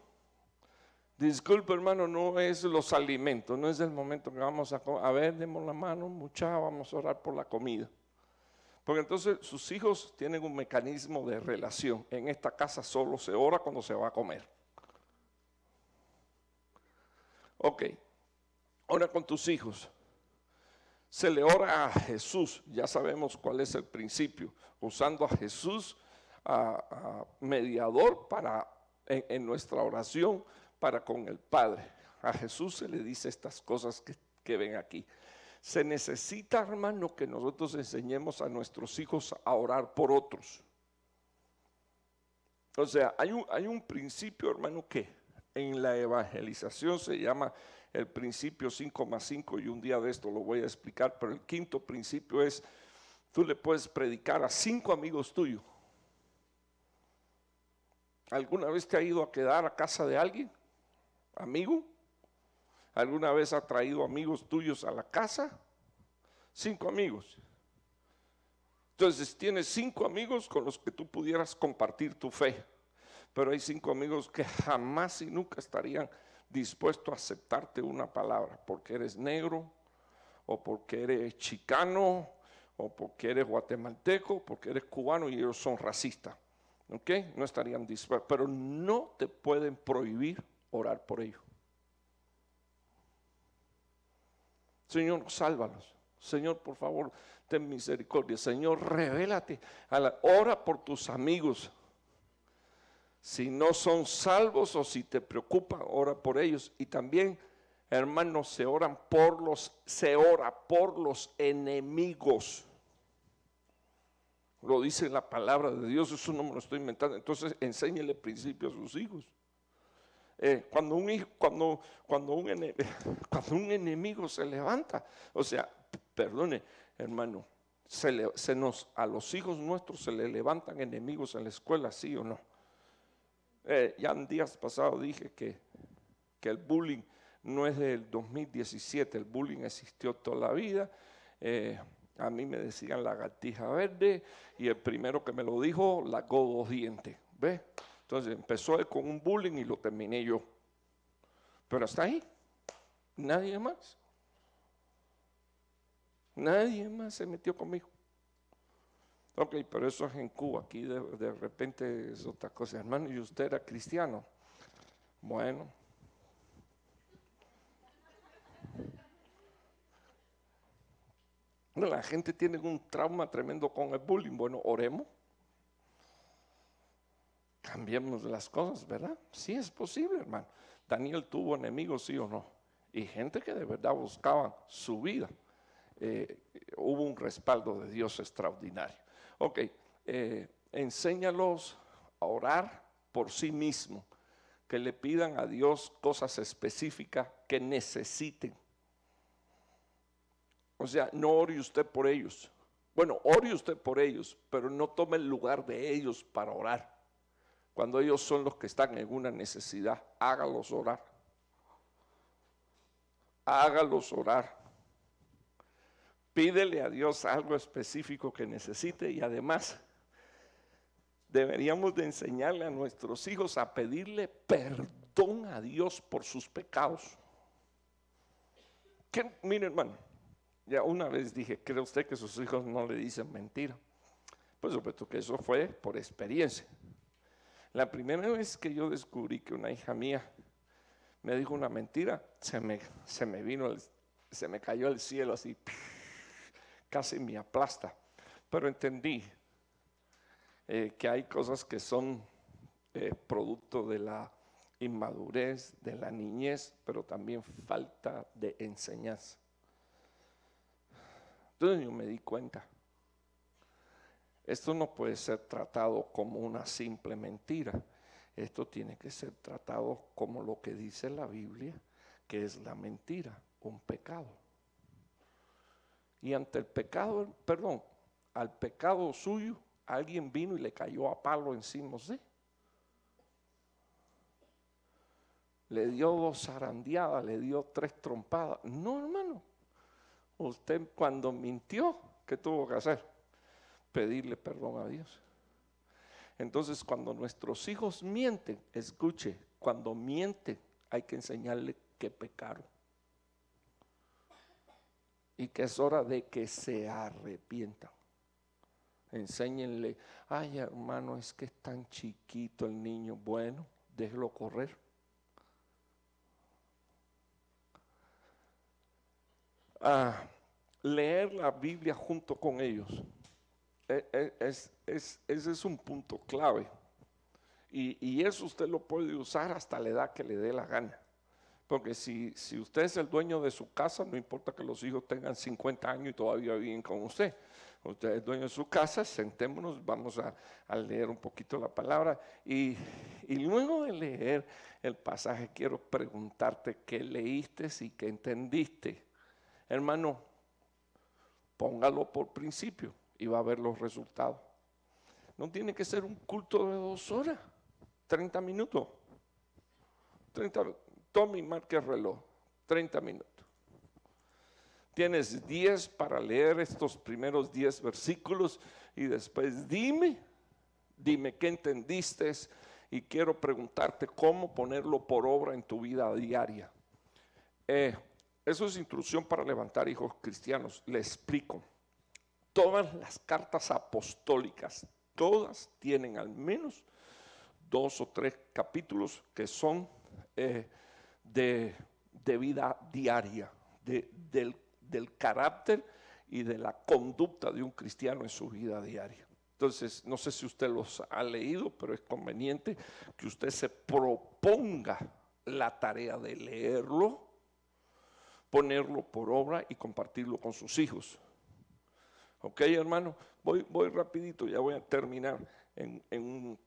Disculpe, hermano, no es los alimentos, no es el momento que vamos a ver, demos la mano, muchacha, vamos a orar por la comida. Porque entonces sus hijos tienen un mecanismo de relación. En esta casa solo se ora cuando se va a comer. Ok, ora con tus hijos. Se le ora a Jesús, ya sabemos cuál es el principio, usando a Jesús a mediador en nuestra oración para con el Padre. A Jesús se le dice estas cosas que ven aquí. Se necesita, hermano, que nosotros enseñemos a nuestros hijos a orar por otros. O sea, hay un principio, hermano, que en la evangelización se llama el principio 5+5, y un día de esto lo voy a explicar, pero el quinto principio es, tú le puedes predicar a 5 amigos tuyos. ¿Alguna vez te ha ido a quedar a casa de alguien? ¿Amigo? ¿Alguna vez ha traído amigos tuyos a la casa? 5 amigos. Entonces tienes 5 amigos con los que tú pudieras compartir tu fe, pero hay 5 amigos que jamás y nunca estarían dispuestos a aceptarte una palabra, porque eres negro, o porque eres chicano, o porque eres guatemalteco, porque eres cubano, y ellos son racistas. ¿Ok? No estarían dispuestos, pero no te pueden prohibir orar por ellos. Señor, sálvalos. Señor, por favor, ten misericordia. Señor, revélate. Ora por tus amigos. Si no son salvos o si te preocupa, ora por ellos. Y también, hermanos, se ora por los enemigos. Lo dice la palabra de Dios, eso no me lo estoy inventando. Entonces, enséñele principios a sus hijos. Cuando un enemigo se levanta, o sea, perdone, hermano, a los hijos nuestros se le levantan enemigos en la escuela, ¿sí o no? Ya en días pasados dije que el bullying no es del 2017, el bullying existió toda la vida. A mí me decían la gatija verde y el primero que me lo dijo, la dos dientes, ¿ves? Entonces empezó él con un bullying y lo terminé yo. Pero hasta ahí, nadie más. Nadie más se metió conmigo. Ok, pero eso es en Cuba, aquí de repente es otra cosa. Hermano, ¿y usted era cristiano? Bueno. La gente tiene un trauma tremendo con el bullying. Bueno, oremos. Cambiemos las cosas, ¿verdad? Sí es posible, hermano. Daniel tuvo enemigos, sí o no. Y gente que de verdad buscaba su vida. Hubo un respaldo de Dios extraordinario. Ok, enséñalos a orar por sí mismos. Que le pidan a Dios cosas específicas que necesiten. O sea, no ore usted por ellos. Bueno, ore usted por ellos, pero no tome el lugar de ellos para orar. Cuando ellos son los que están en una necesidad, hágalos orar. Hágalos orar. Pídele a Dios algo específico que necesite y además deberíamos de enseñarle a nuestros hijos a pedirle perdón a Dios por sus pecados. Mire, hermano, ya una vez dije, ¿cree usted que sus hijos no le dicen mentira? Por supuesto que eso fue por experiencia. La primera vez que yo descubrí que una hija mía me dijo una mentira, se me cayó el cielo así, casi me aplasta. Pero entendí que hay cosas que son producto de la inmadurez, de la niñez, pero también falta de enseñanza. Entonces yo me di cuenta. Esto no puede ser tratado como una simple mentira. Esto tiene que ser tratado como lo que dice la Biblia, que es la mentira, un pecado. Y ante el pecado, al pecado suyo, alguien vino y le cayó a palo encima, ¿sí? Le dio 2 zarandeadas, le dio 3 trompadas. No, hermano. Usted cuando mintió, ¿qué tuvo que hacer? Pedirle perdón a Dios. Entonces, cuando nuestros hijos mienten, escuche, cuando mienten hay que enseñarle que pecaron y que es hora de que se arrepientan. Enséñenle, ay hermano, es que es tan chiquito el niño. Bueno, déjelo correr. Leer la Biblia junto con ellos. Ese es un punto clave. Y eso usted lo puede usar hasta la edad que le dé la gana. Porque si usted es el dueño de su casa, no importa que los hijos tengan 50 años y todavía viven con usted. Usted es dueño de su casa, sentémonos, vamos a leer un poquito la palabra. Y luego de leer el pasaje, quiero preguntarte qué leíste y qué entendiste. Hermano, póngalo por principio y va a ver los resultados. No tiene que ser un culto de 2 horas, 30 minutos. Tome y marque el reloj, 30 minutos. Tienes 10 para leer estos primeros 10 versículos y después dime qué entendiste y quiero preguntarte cómo ponerlo por obra en tu vida diaria. Eso es instrucción para levantar hijos cristianos. Le explico. Todas las cartas apostólicas, todas tienen al menos 2 o 3 capítulos que son de vida diaria, del carácter y de la conducta de un cristiano en su vida diaria. Entonces, no sé si usted los ha leído, pero es conveniente que usted se proponga la tarea de leerlo, ponerlo por obra y compartirlo con sus hijos. Ok, hermano, Voy rapidito, ya voy a terminar en un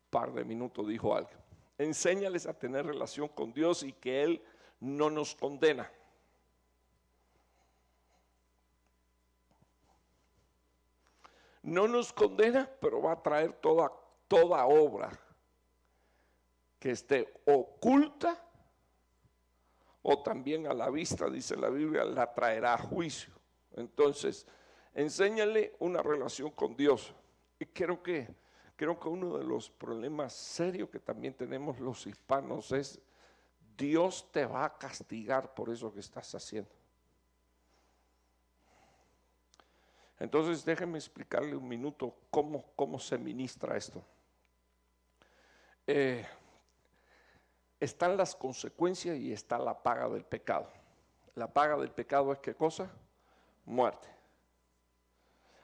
par de minutos, dijo algo. Enséñales a tener relación con Dios y que Él no nos condena. No nos condena, pero va a traer toda obra que esté oculta o también a la vista, dice la Biblia, la traerá a juicio. Entonces, enséñale una relación con Dios. Y creo que uno de los problemas serios que también tenemos los hispanos es: Dios te va a castigar por eso que estás haciendo. Entonces déjenme explicarle un minuto cómo se ministra esto. Están las consecuencias y está la paga del pecado. La paga del pecado es ¿qué cosa? Muerte.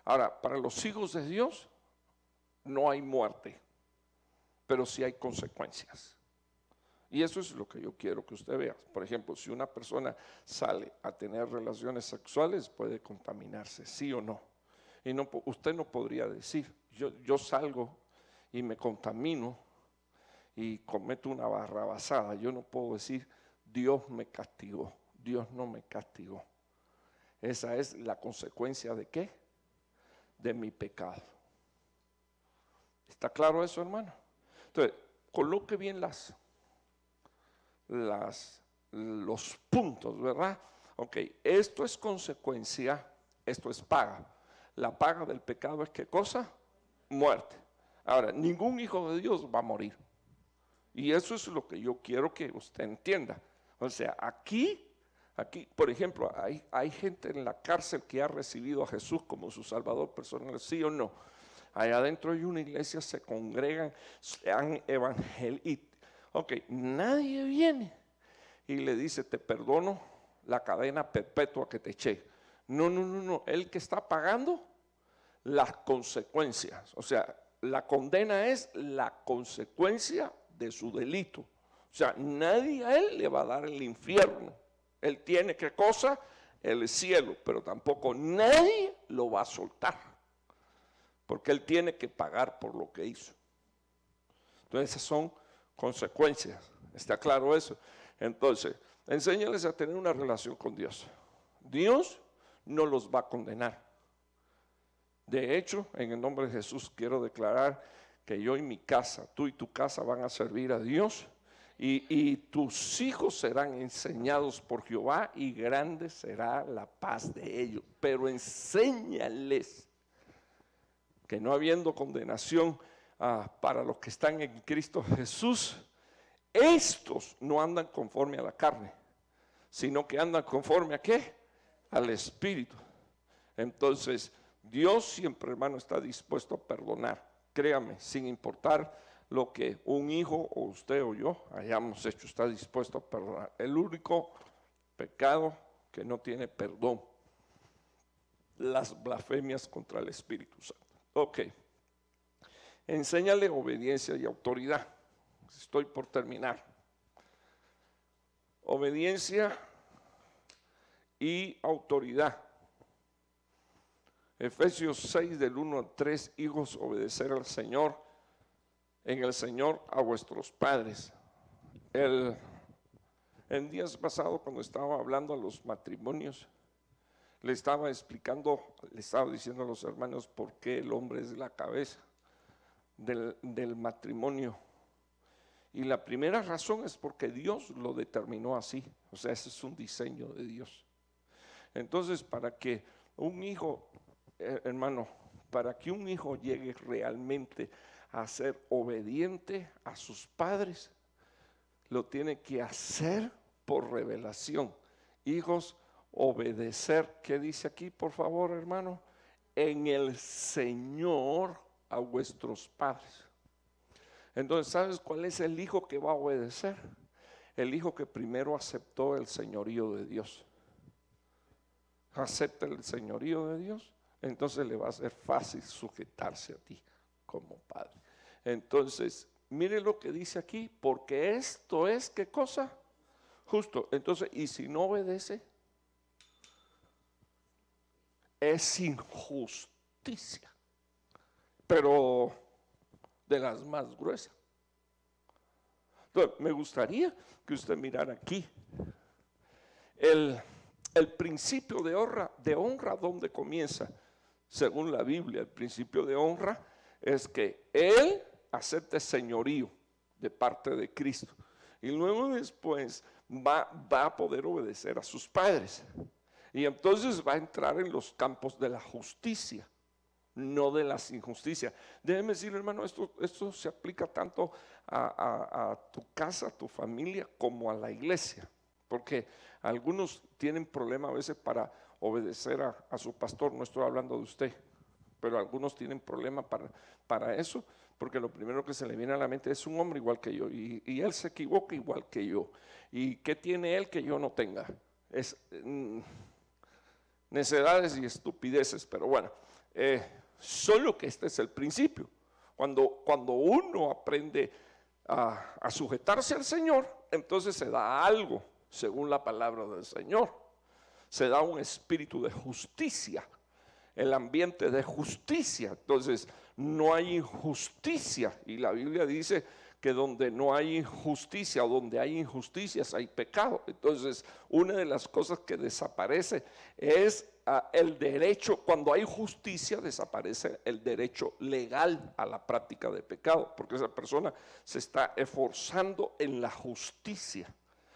Ahora, para los hijos de Dios no hay muerte, pero sí hay consecuencias. Y eso es lo que yo quiero que usted vea. Por ejemplo, si una persona sale a tener relaciones sexuales, puede contaminarse, sí o no. Y no, usted no podría decir, yo salgo y me contamino y cometo una barrabasada. Yo no puedo decir, Dios me castigó. Dios no me castigó. Esa es la consecuencia ¿de qué? De mi pecado. ¿Está claro eso, hermano? Entonces, coloque bien los puntos, ¿verdad? Ok, esto es consecuencia, esto es paga. La paga del pecado es ¿qué cosa? Muerte. Ahora, ningún hijo de Dios va a morir. Y eso es lo que yo quiero que usted entienda. O sea, aquí, por ejemplo, hay gente en la cárcel que ha recibido a Jesús como su Salvador personal, ¿sí o no? Allá adentro hay una iglesia, se congregan, se han evangelizado. Ok, nadie viene y le dice, te perdono la cadena perpetua que te eché. No. El que está pagando las consecuencias. O sea, la condena es la consecuencia de su delito. O sea, nadie a él le va a dar el infierno. Él tiene ¿qué cosa? El cielo, pero tampoco nadie lo va a soltar, porque él tiene que pagar por lo que hizo. Entonces esas son consecuencias. ¿Está claro eso? Entonces, enséñales a tener una relación con Dios. Dios no los va a condenar. De hecho, en el nombre de Jesús quiero declarar que yo y mi casa, tú y tu casa van a servir a Dios, y tus hijos serán enseñados por Jehová, y grande será la paz de ellos. Pero enséñales que no habiendo condenación para los que están en Cristo Jesús, estos no andan conforme a la carne, sino que andan conforme ¿a qué? Al Espíritu. Entonces, Dios siempre, hermano, está dispuesto a perdonar. Créame, sin importar lo que un hijo o usted o yo hayamos hecho, está dispuesto a perdonar. El único pecado que no tiene perdón, las blasfemias contra el Espíritu Santo. Ok, enséñale obediencia y autoridad. Estoy por terminar. Obediencia y autoridad. Efesios 6 del 1 al 3, hijos, obedecer al Señor, en el Señor a vuestros padres. En días pasados, cuando estaba hablando a los matrimonios, le estaba explicando, le estaba diciendo a los hermanos por qué el hombre es la cabeza del matrimonio. Y la primera razón es porque Dios lo determinó así. O sea, ese es un diseño de Dios. Entonces, para que un hijo, hermano, para que un hijo llegue realmente a ser obediente a sus padres, lo tiene que hacer por revelación. Hijos, obedecer, ¿qué dice aquí, por favor, hermano? En el Señor a vuestros padres. Entonces, ¿sabes cuál es el hijo que va a obedecer? El hijo que primero aceptó el señorío de Dios. Acepta el señorío de Dios, entonces le va a ser fácil sujetarse a ti como padre. Entonces, mire lo que dice aquí, porque esto es, ¿qué cosa? Justo. Entonces, y si no obedece, es injusto. justicia, pero de las más gruesas. Entonces, me gustaría que usted mirara aquí el principio de honra, ¿dónde comienza? Según la Biblia, el principio de honra es que Él acepte señorío de parte de Cristo y luego después va a poder obedecer a sus padres, y entonces va a entrar en los campos de la justicia, no de las injusticias. Déjeme decir, hermano, esto se aplica tanto a tu casa, a tu familia, como a la iglesia, porque algunos tienen problema a veces para obedecer a su pastor. No estoy hablando de usted, pero algunos tienen problema para eso, porque lo primero que se le viene a la mente es un hombre igual que yo, y él se equivoca igual que yo. ¿Y qué tiene él que yo no tenga? Es necedades y estupideces, pero bueno, solo que este es el principio. Cuando uno aprende a sujetarse al Señor, entonces se da algo, según la palabra del Señor. Se da un espíritu de justicia, el ambiente de justicia. Entonces no hay injusticia, y la Biblia dice que donde no hay injusticia o donde hay injusticias hay pecado. Entonces una de las cosas que desaparece es el derecho. Cuando hay justicia desaparece el derecho legal a la práctica de pecado, porque esa persona se está esforzando en la justicia.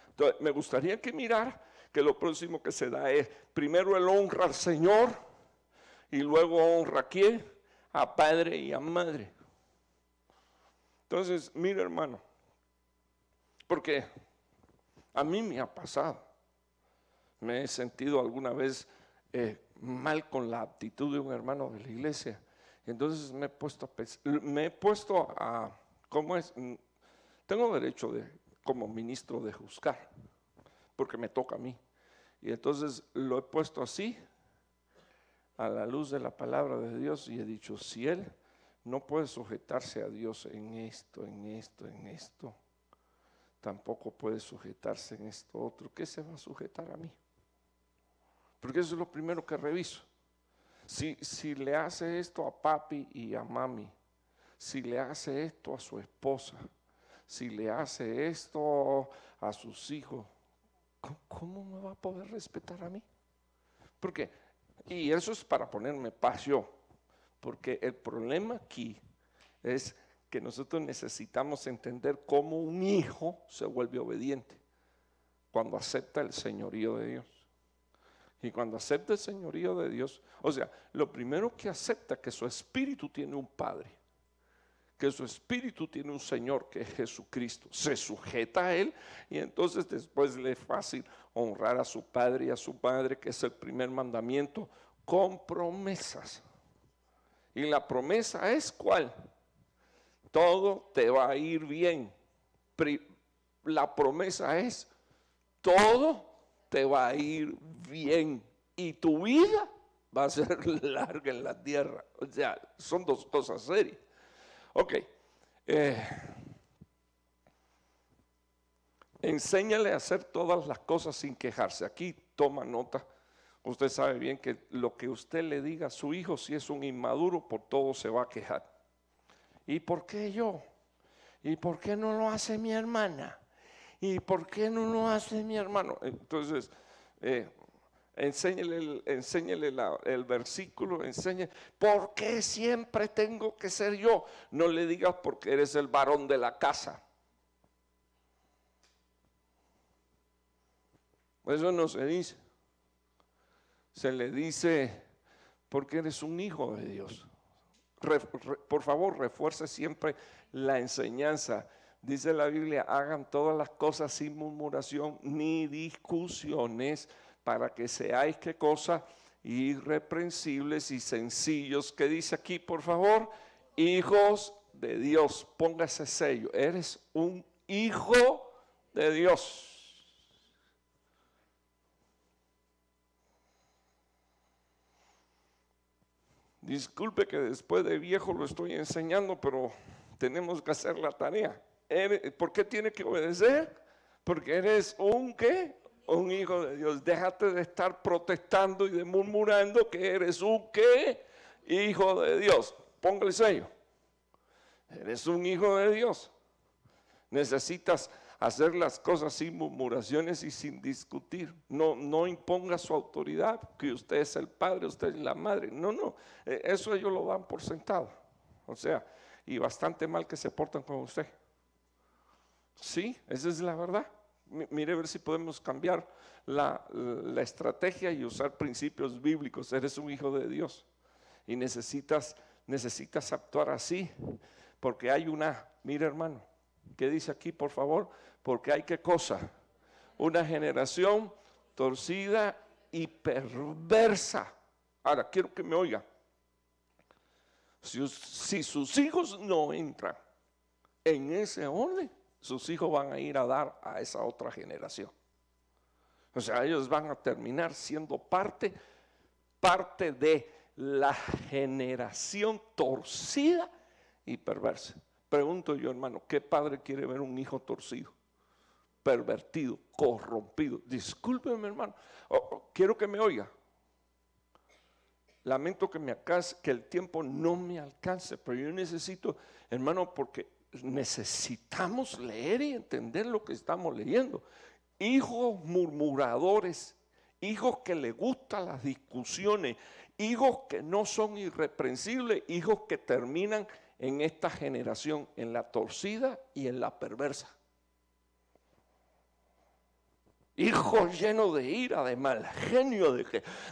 Entonces me gustaría que mirara que lo próximo que se da es primero el honra al Señor y luego honra a quién, a padre y a madre. Entonces, mira, hermano, porque a mí me ha pasado, me he sentido alguna vez mal con la actitud de un hermano de la iglesia. Entonces me he puesto a ¿cómo es? Tengo derecho como ministro de juzgar, porque me toca a mí. Y entonces lo he puesto así, a la luz de la palabra de Dios, y he dicho, si él no puede sujetarse a Dios en esto, tampoco puede sujetarse en esto otro, ¿qué se va a sujetar a mí? Porque eso es lo primero que reviso. Si le hace esto a papi y a mami, si le hace esto a su esposa, si le hace esto a sus hijos, ¿cómo me va a poder respetar a mí? Porque, y eso es para ponerme paz yo, porque el problema aquí es que nosotros necesitamos entender cómo un hijo se vuelve obediente cuando acepta el señorío de Dios. Y cuando acepta el señorío de Dios, o sea, lo primero que acepta es que su espíritu tiene un padre, que su espíritu tiene un Señor que es Jesucristo, se sujeta a Él, y entonces después le es fácil honrar a su padre y a su madre, que es el primer mandamiento, con promesas. Y la promesa es ¿cuál? Todo te va a ir bien. La promesa es todo te va a ir bien y tu vida va a ser larga en la tierra. O sea, son dos cosas serias. Ok, enséñale a hacer todas las cosas sin quejarse. Aquí toma nota. Usted sabe bien que lo que usted le diga a su hijo, si es un inmaduro, por todo se va a quejar. ¿Y por qué yo? ¿Y por qué no lo hace mi hermana? ¿Y por qué no lo hace mi hermano? Entonces, enséñele el versículo, enséñele, ¿por qué siempre tengo que ser yo? No le digas porque eres el varón de la casa. Eso no se dice. Se le dice porque eres un hijo de Dios. Por favor, refuerce siempre la enseñanza. Dice la Biblia, hagan todas las cosas sin murmuración ni discusiones, para que seáis, ¿qué cosa? Irreprensibles y sencillos. ¿Qué dice aquí, por favor? Hijos de Dios. Ponga ese sello. Eres un hijo de Dios. Disculpe que después de viejo lo estoy enseñando, pero tenemos que hacer la tarea. ¿Por qué tiene que obedecer? Porque eres un ¿qué? Un hijo de Dios. Déjate de estar protestando y de murmurando que eres un ¿qué? hijo de Dios. Ponga el sello. Eres un hijo de Dios. Necesitas hacer las cosas sin murmuraciones y sin discutir. No imponga su autoridad, que usted es el padre, usted es la madre. No, eso ellos lo dan por sentado. O sea, y bastante mal que se portan con usted. Sí, esa es la verdad. Mire a ver si podemos cambiar la estrategia y usar principios bíblicos. Eres un hijo de Dios y necesitas actuar así, porque hay mire hermano, ¿qué dice aquí por favor? Porque hay qué cosa, una generación torcida y perversa. Ahora quiero que me oiga, si sus hijos no entran en ese orden, sus hijos van a ir a dar a esa otra generación. O sea, ellos van a terminar siendo parte de la generación torcida y perversa. Pregunto yo, hermano, ¿qué padre quiere ver un hijo torcido, pervertido, corrompido? Discúlpeme, hermano, quiero que me oiga. Lamento que el tiempo no me alcance, pero yo necesito, hermano, porque necesitamos leer y entender lo que estamos leyendo. Hijos murmuradores, hijos que les gustan las discusiones, hijos que no son irreprensibles, hijos que terminan en esta generación, en la torcida y en la perversa. Hijos llenos de ira, de mal genio,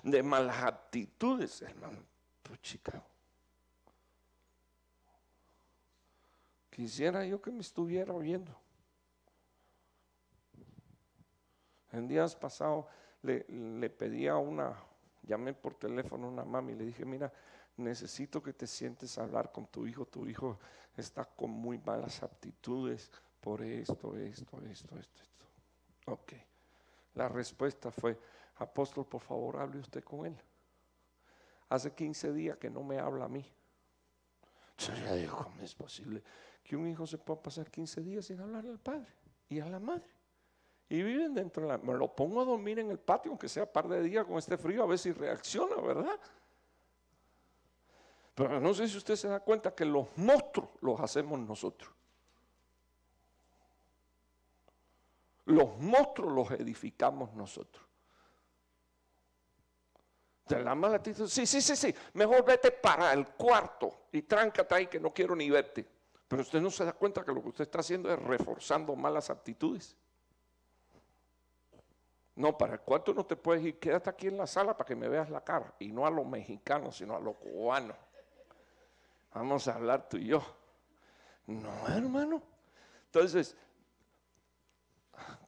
de malas actitudes, hermano. Pues chica, quisiera yo que me estuviera oyendo. En días pasados le pedí llamé por teléfono a una mami y le dije, mira, necesito que te sientes a hablar con tu hijo está con muy malas actitudes por esto. Ok. La respuesta fue, apóstol, por favor, hable usted con él. Hace 15 días que no me habla a mí. Yo ya digo, ¿cómo es posible que un hijo se pueda pasar 15 días sin hablarle al padre y a la madre? Y viven dentro me lo pongo a dormir en el patio, aunque sea par de días con este frío, a ver si reacciona, ¿verdad? Pero no sé si usted se da cuenta que los monstruos los hacemos nosotros. Los monstruos los edificamos nosotros. De la mala actitud, sí, mejor vete para el cuarto y tráncate ahí que no quiero ni verte. Pero usted no se da cuenta que lo que usted está haciendo es reforzando malas actitudes. No, para el cuarto no te puedes ir, quédate aquí en la sala para que me veas la cara. Y no a los mexicanos, sino a los cubanos. Vamos a hablar tú y yo. No, hermano. Entonces,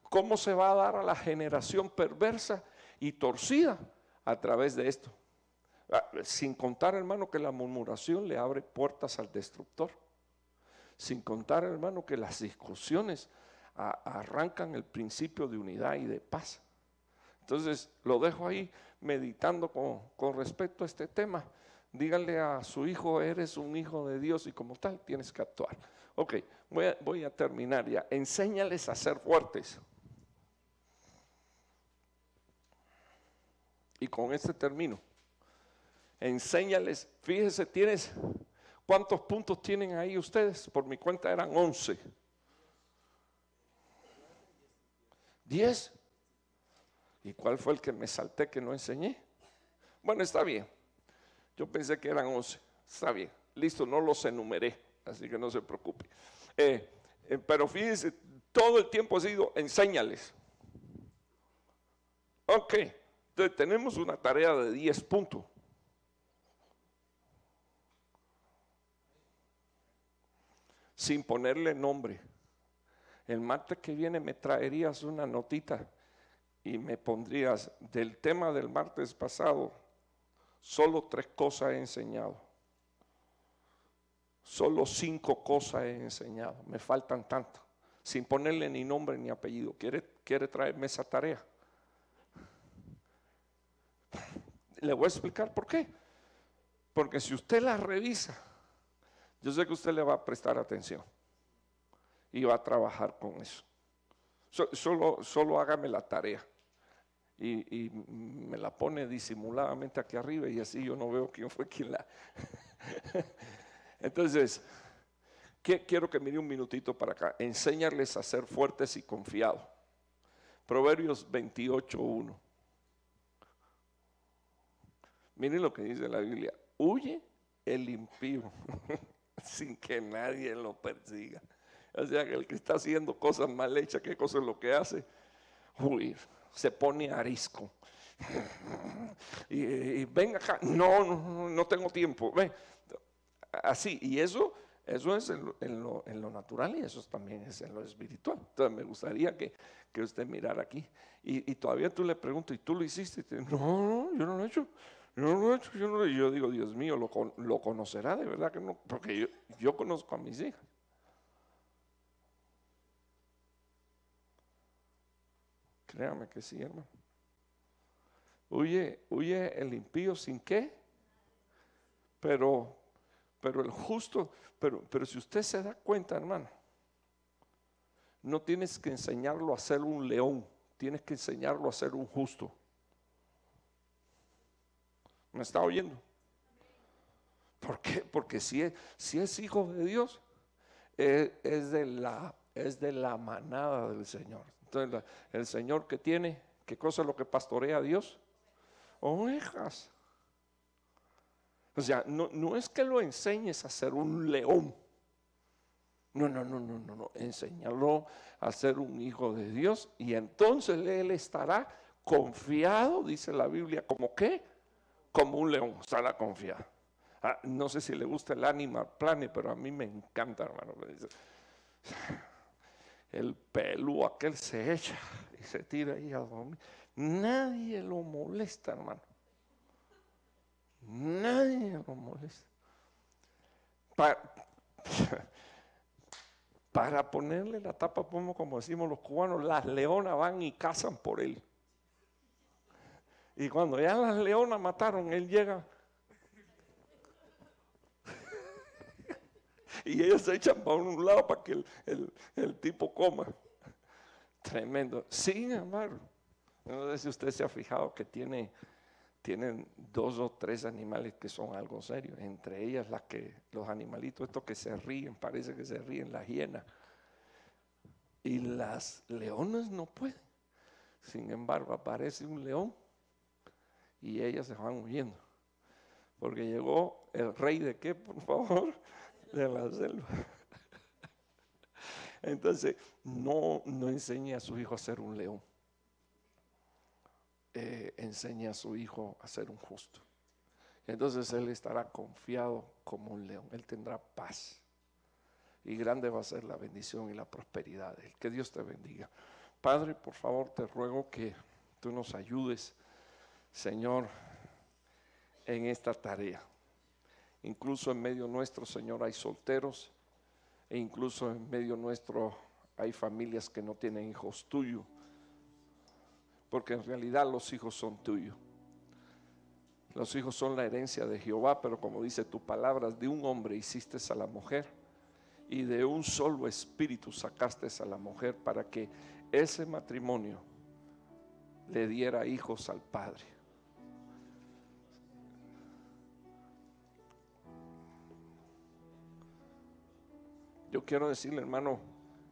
¿cómo se va a dar a la generación perversa y torcida? A través de esto. Sin contar, hermano, que la murmuración le abre puertas al destructor. Sin contar, hermano, que las discusiones arrancan el principio de unidad y de paz. Entonces, lo dejo ahí meditando con respecto a este tema. Díganle a su hijo, eres un hijo de Dios y como tal tienes que actuar. Ok, voy a terminar ya. Enséñales a ser fuertes. Y con este termino. Enséñales, fíjese, ¿cuántos puntos tienen ahí ustedes? Por mi cuenta eran 11. 10. ¿Y cuál fue el que me salté que no enseñé? Bueno, está bien. Yo pensé que eran 11. Está bien. Listo, no los enumeré, así que no se preocupe. Pero fíjense, todo el tiempo ha sido enséñales. Ok. Entonces tenemos una tarea de 10 puntos. Sin ponerle nombre. El martes que viene me traerías una notita y me pondrías del tema del martes pasado, solo 3 cosas he enseñado. Solo 5 cosas he enseñado. Me faltan tantas. Sin ponerle ni nombre ni apellido. ¿Quiere traerme esa tarea? Le voy a explicar por qué. Porque si usted la revisa, yo sé que usted le va a prestar atención y va a trabajar con eso. Solo hágame la tarea y me la pone disimuladamente aquí arriba y así yo no veo quién fue quien la... Entonces, quiero que mire un minutito para acá. Enséñales a ser fuertes y confiados. Proverbios 28:1. Miren lo que dice la Biblia. Huye el impío sin que nadie lo persiga. O sea que el que está haciendo cosas mal hechas, ¿qué cosa es lo que hace? Huir. Se pone arisco. Y ven acá. No tengo tiempo. Ven. Así. Y eso es en lo natural y eso también es en lo espiritual. Entonces me gustaría que usted mirara aquí. Y todavía tú le preguntas, ¿y tú lo hiciste? No, yo no lo he hecho. Yo digo, Dios mío, ¿lo conocerá? De verdad que no, porque yo conozco a mis hijas. Créame que sí, hermano. Huye el impío sin qué, pero el justo, pero si usted se da cuenta, hermano, no tienes que enseñarlo a ser un león, tienes que enseñarlo a ser un justo. ¿Me está oyendo? ¿Por qué? Porque si es hijo de Dios, es de la manada del Señor. Entonces el Señor que tiene, ¿qué cosa es lo que pastorea a Dios? Ovejas. O sea, no es que lo enseñes a ser un león. No. Enséñalo a ser un hijo de Dios y entonces él estará confiado, dice la Biblia, ¿como qué? Como un león, estará confiado. No sé si le gusta el Animal Planet, pero a mí me encanta, hermano. El pelú aquel se echa y se tira ahí a dormir. Nadie lo molesta, hermano. Nadie lo molesta. Para ponerle la tapa, como decimos los cubanos, las leonas van y cazan por él. Y cuando ya las leonas mataron, él llega y ellos se echan para un lado para que el tipo coma. Tremendo. Sin embargo, no sé si usted se ha fijado que tienen 2 o 3 animales que son algo serio. Entre ellas los animalitos estos que se ríen, parece que se ríen, las hienas. Y las leonas no pueden. Sin embargo, aparece un león y ellas se van huyendo. Porque llegó el rey de qué, por favor, de la selva. Entonces, no enseñe a su hijo a ser un león. Enseñe a su hijo a ser un justo. Entonces él estará confiado como un león. Él tendrá paz. Y grande va a ser la bendición y la prosperidad de él. Que Dios te bendiga. Padre, por favor, te ruego que tú nos ayudes, Señor, en esta tarea. Incluso en medio nuestro, Señor, hay solteros. E incluso en medio nuestro hay familias que no tienen hijos tuyos. Porque en realidad los hijos son tuyos. Los hijos son la herencia de Jehová, pero como dice tu palabra, de un hombre hiciste a la mujer y de un solo espíritu sacaste a la mujer para que ese matrimonio le diera hijos al Padre. Yo quiero decirle, hermano,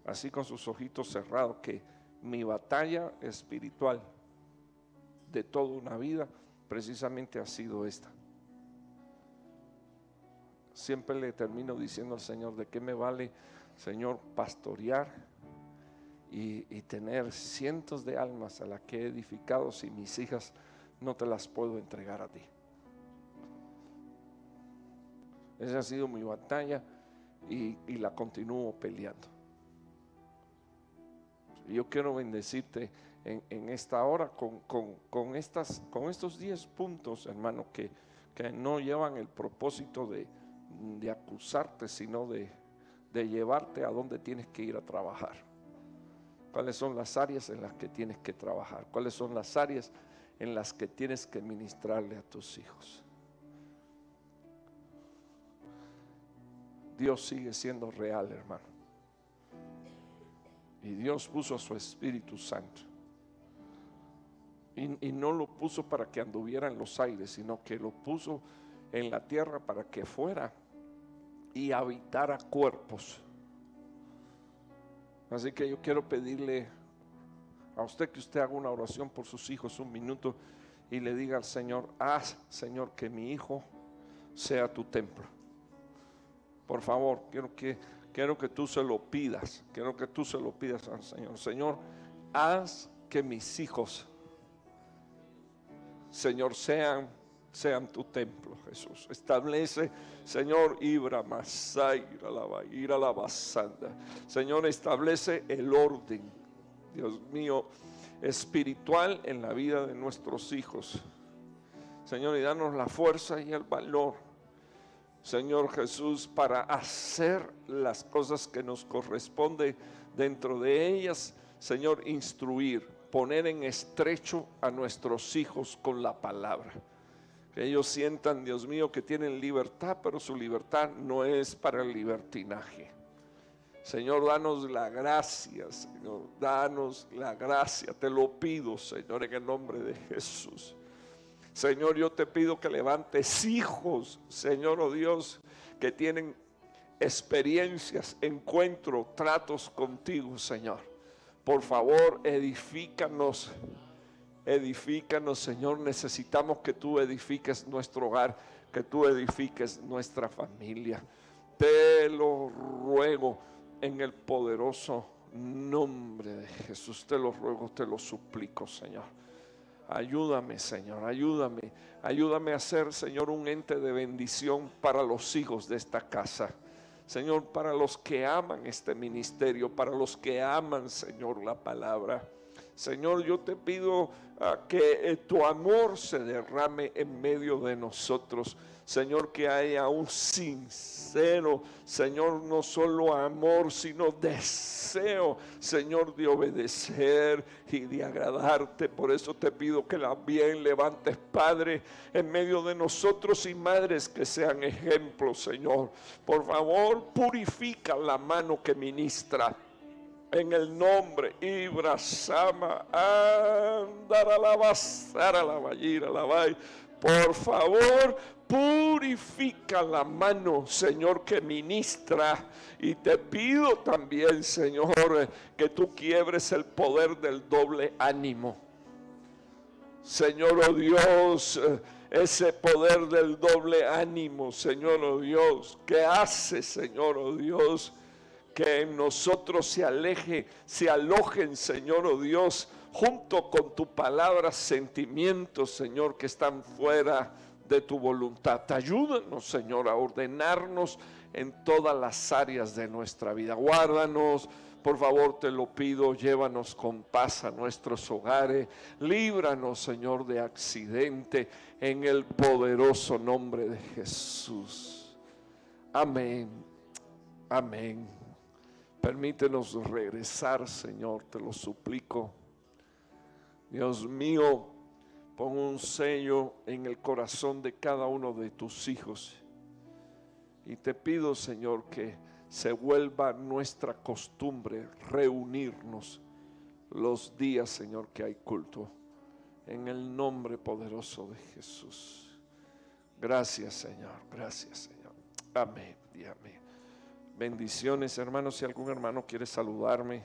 así con sus ojitos cerrados, que mi batalla espiritual de toda una vida precisamente ha sido esta. Siempre le termino diciendo al Señor, ¿de qué me vale, Señor, pastorear y tener cientos de almas a las que he edificado si mis hijas no te las puedo entregar a ti? Esa ha sido mi batalla y la continúo peleando. Yo quiero bendecirte en esta hora con estos 10 puntos, hermano, que no llevan el propósito de acusarte, sino de llevarte a donde tienes que ir a trabajar. ¿Cuáles son las áreas en las que tienes que trabajar? ¿Cuáles son las áreas en las que tienes que ministrarle a tus hijos? Dios sigue siendo real, hermano. Y Dios puso a su Espíritu Santo. Y no lo puso para que anduviera en los aires, sino que lo puso en la tierra para que fuera y habitara cuerpos. Así que yo quiero pedirle a usted que usted haga una oración por sus hijos un minuto y le diga al Señor: haz, Señor, que mi hijo sea tu templo. Por favor, quiero que tú se lo pidas. Quiero que tú se lo pidas al Señor. Señor, haz que mis hijos, Señor, sean tu templo, Jesús. Establece, Señor, Ibra Masaira la basanda. Señor, establece el orden, Dios mío, espiritual en la vida de nuestros hijos. Señor, y danos la fuerza y el valor, Señor Jesús, para hacer las cosas que nos corresponde dentro de ellas. Señor, instruir, poner en estrecho a nuestros hijos con la palabra. Que ellos sientan, Dios mío, que tienen libertad, pero su libertad no es para el libertinaje. Señor, danos la gracia, Señor, danos la gracia. Te lo pido, Señor, en el nombre de Jesús. Señor, yo te pido que levantes hijos, Señor, oh Dios, que tienen experiencias, encuentros, tratos contigo, Señor. Por favor, edifícanos, Señor. Necesitamos que tú edifiques nuestro hogar, que tú edifiques nuestra familia. Te lo ruego en el poderoso nombre de Jesús. Te lo ruego, te lo suplico, Señor. Ayúdame, Señor, ayúdame a ser, Señor, un ente de bendición para los hijos de esta casa. Señor, para los que aman este ministerio, para los que aman, Señor, la palabra. Señor, yo te pido que tu amor se derrame en medio de nosotros. Señor, que haya un sincero, Señor, no solo amor, sino deseo, Señor, de obedecer y de agradarte. Por eso te pido que también levantes, Padre, en medio de nosotros y madres que sean ejemplos, Señor. Por favor, purifica la mano que ministra. En el nombre Ibrasama por favor, purifica la mano, Señor, que ministra. Y te pido también, Señor, que tú quiebres el poder del doble ánimo. Señor, oh Dios, ese poder del doble ánimo, Señor, oh Dios, que hace, Señor, oh Dios, que en nosotros se alojen, Señor, oh Dios, junto con tu palabra, sentimientos, Señor, que están fuera de tu voluntad. Ayúdanos, Señor, a ordenarnos en todas las áreas de nuestra vida. Guárdanos, por favor, te lo pido, llévanos con paz a nuestros hogares. Líbranos, Señor, de accidente, en el poderoso nombre de Jesús. Amén. Amén. Permítenos regresar, Señor, te lo suplico. Dios mío, pon un sello en el corazón de cada uno de tus hijos. Y te pido, Señor, que se vuelva nuestra costumbre reunirnos los días, Señor, que hay culto. En el nombre poderoso de Jesús. Gracias, Señor. Gracias, Señor. Amén y amén. Bendiciones, hermanos. Si algún hermano quiere saludarme,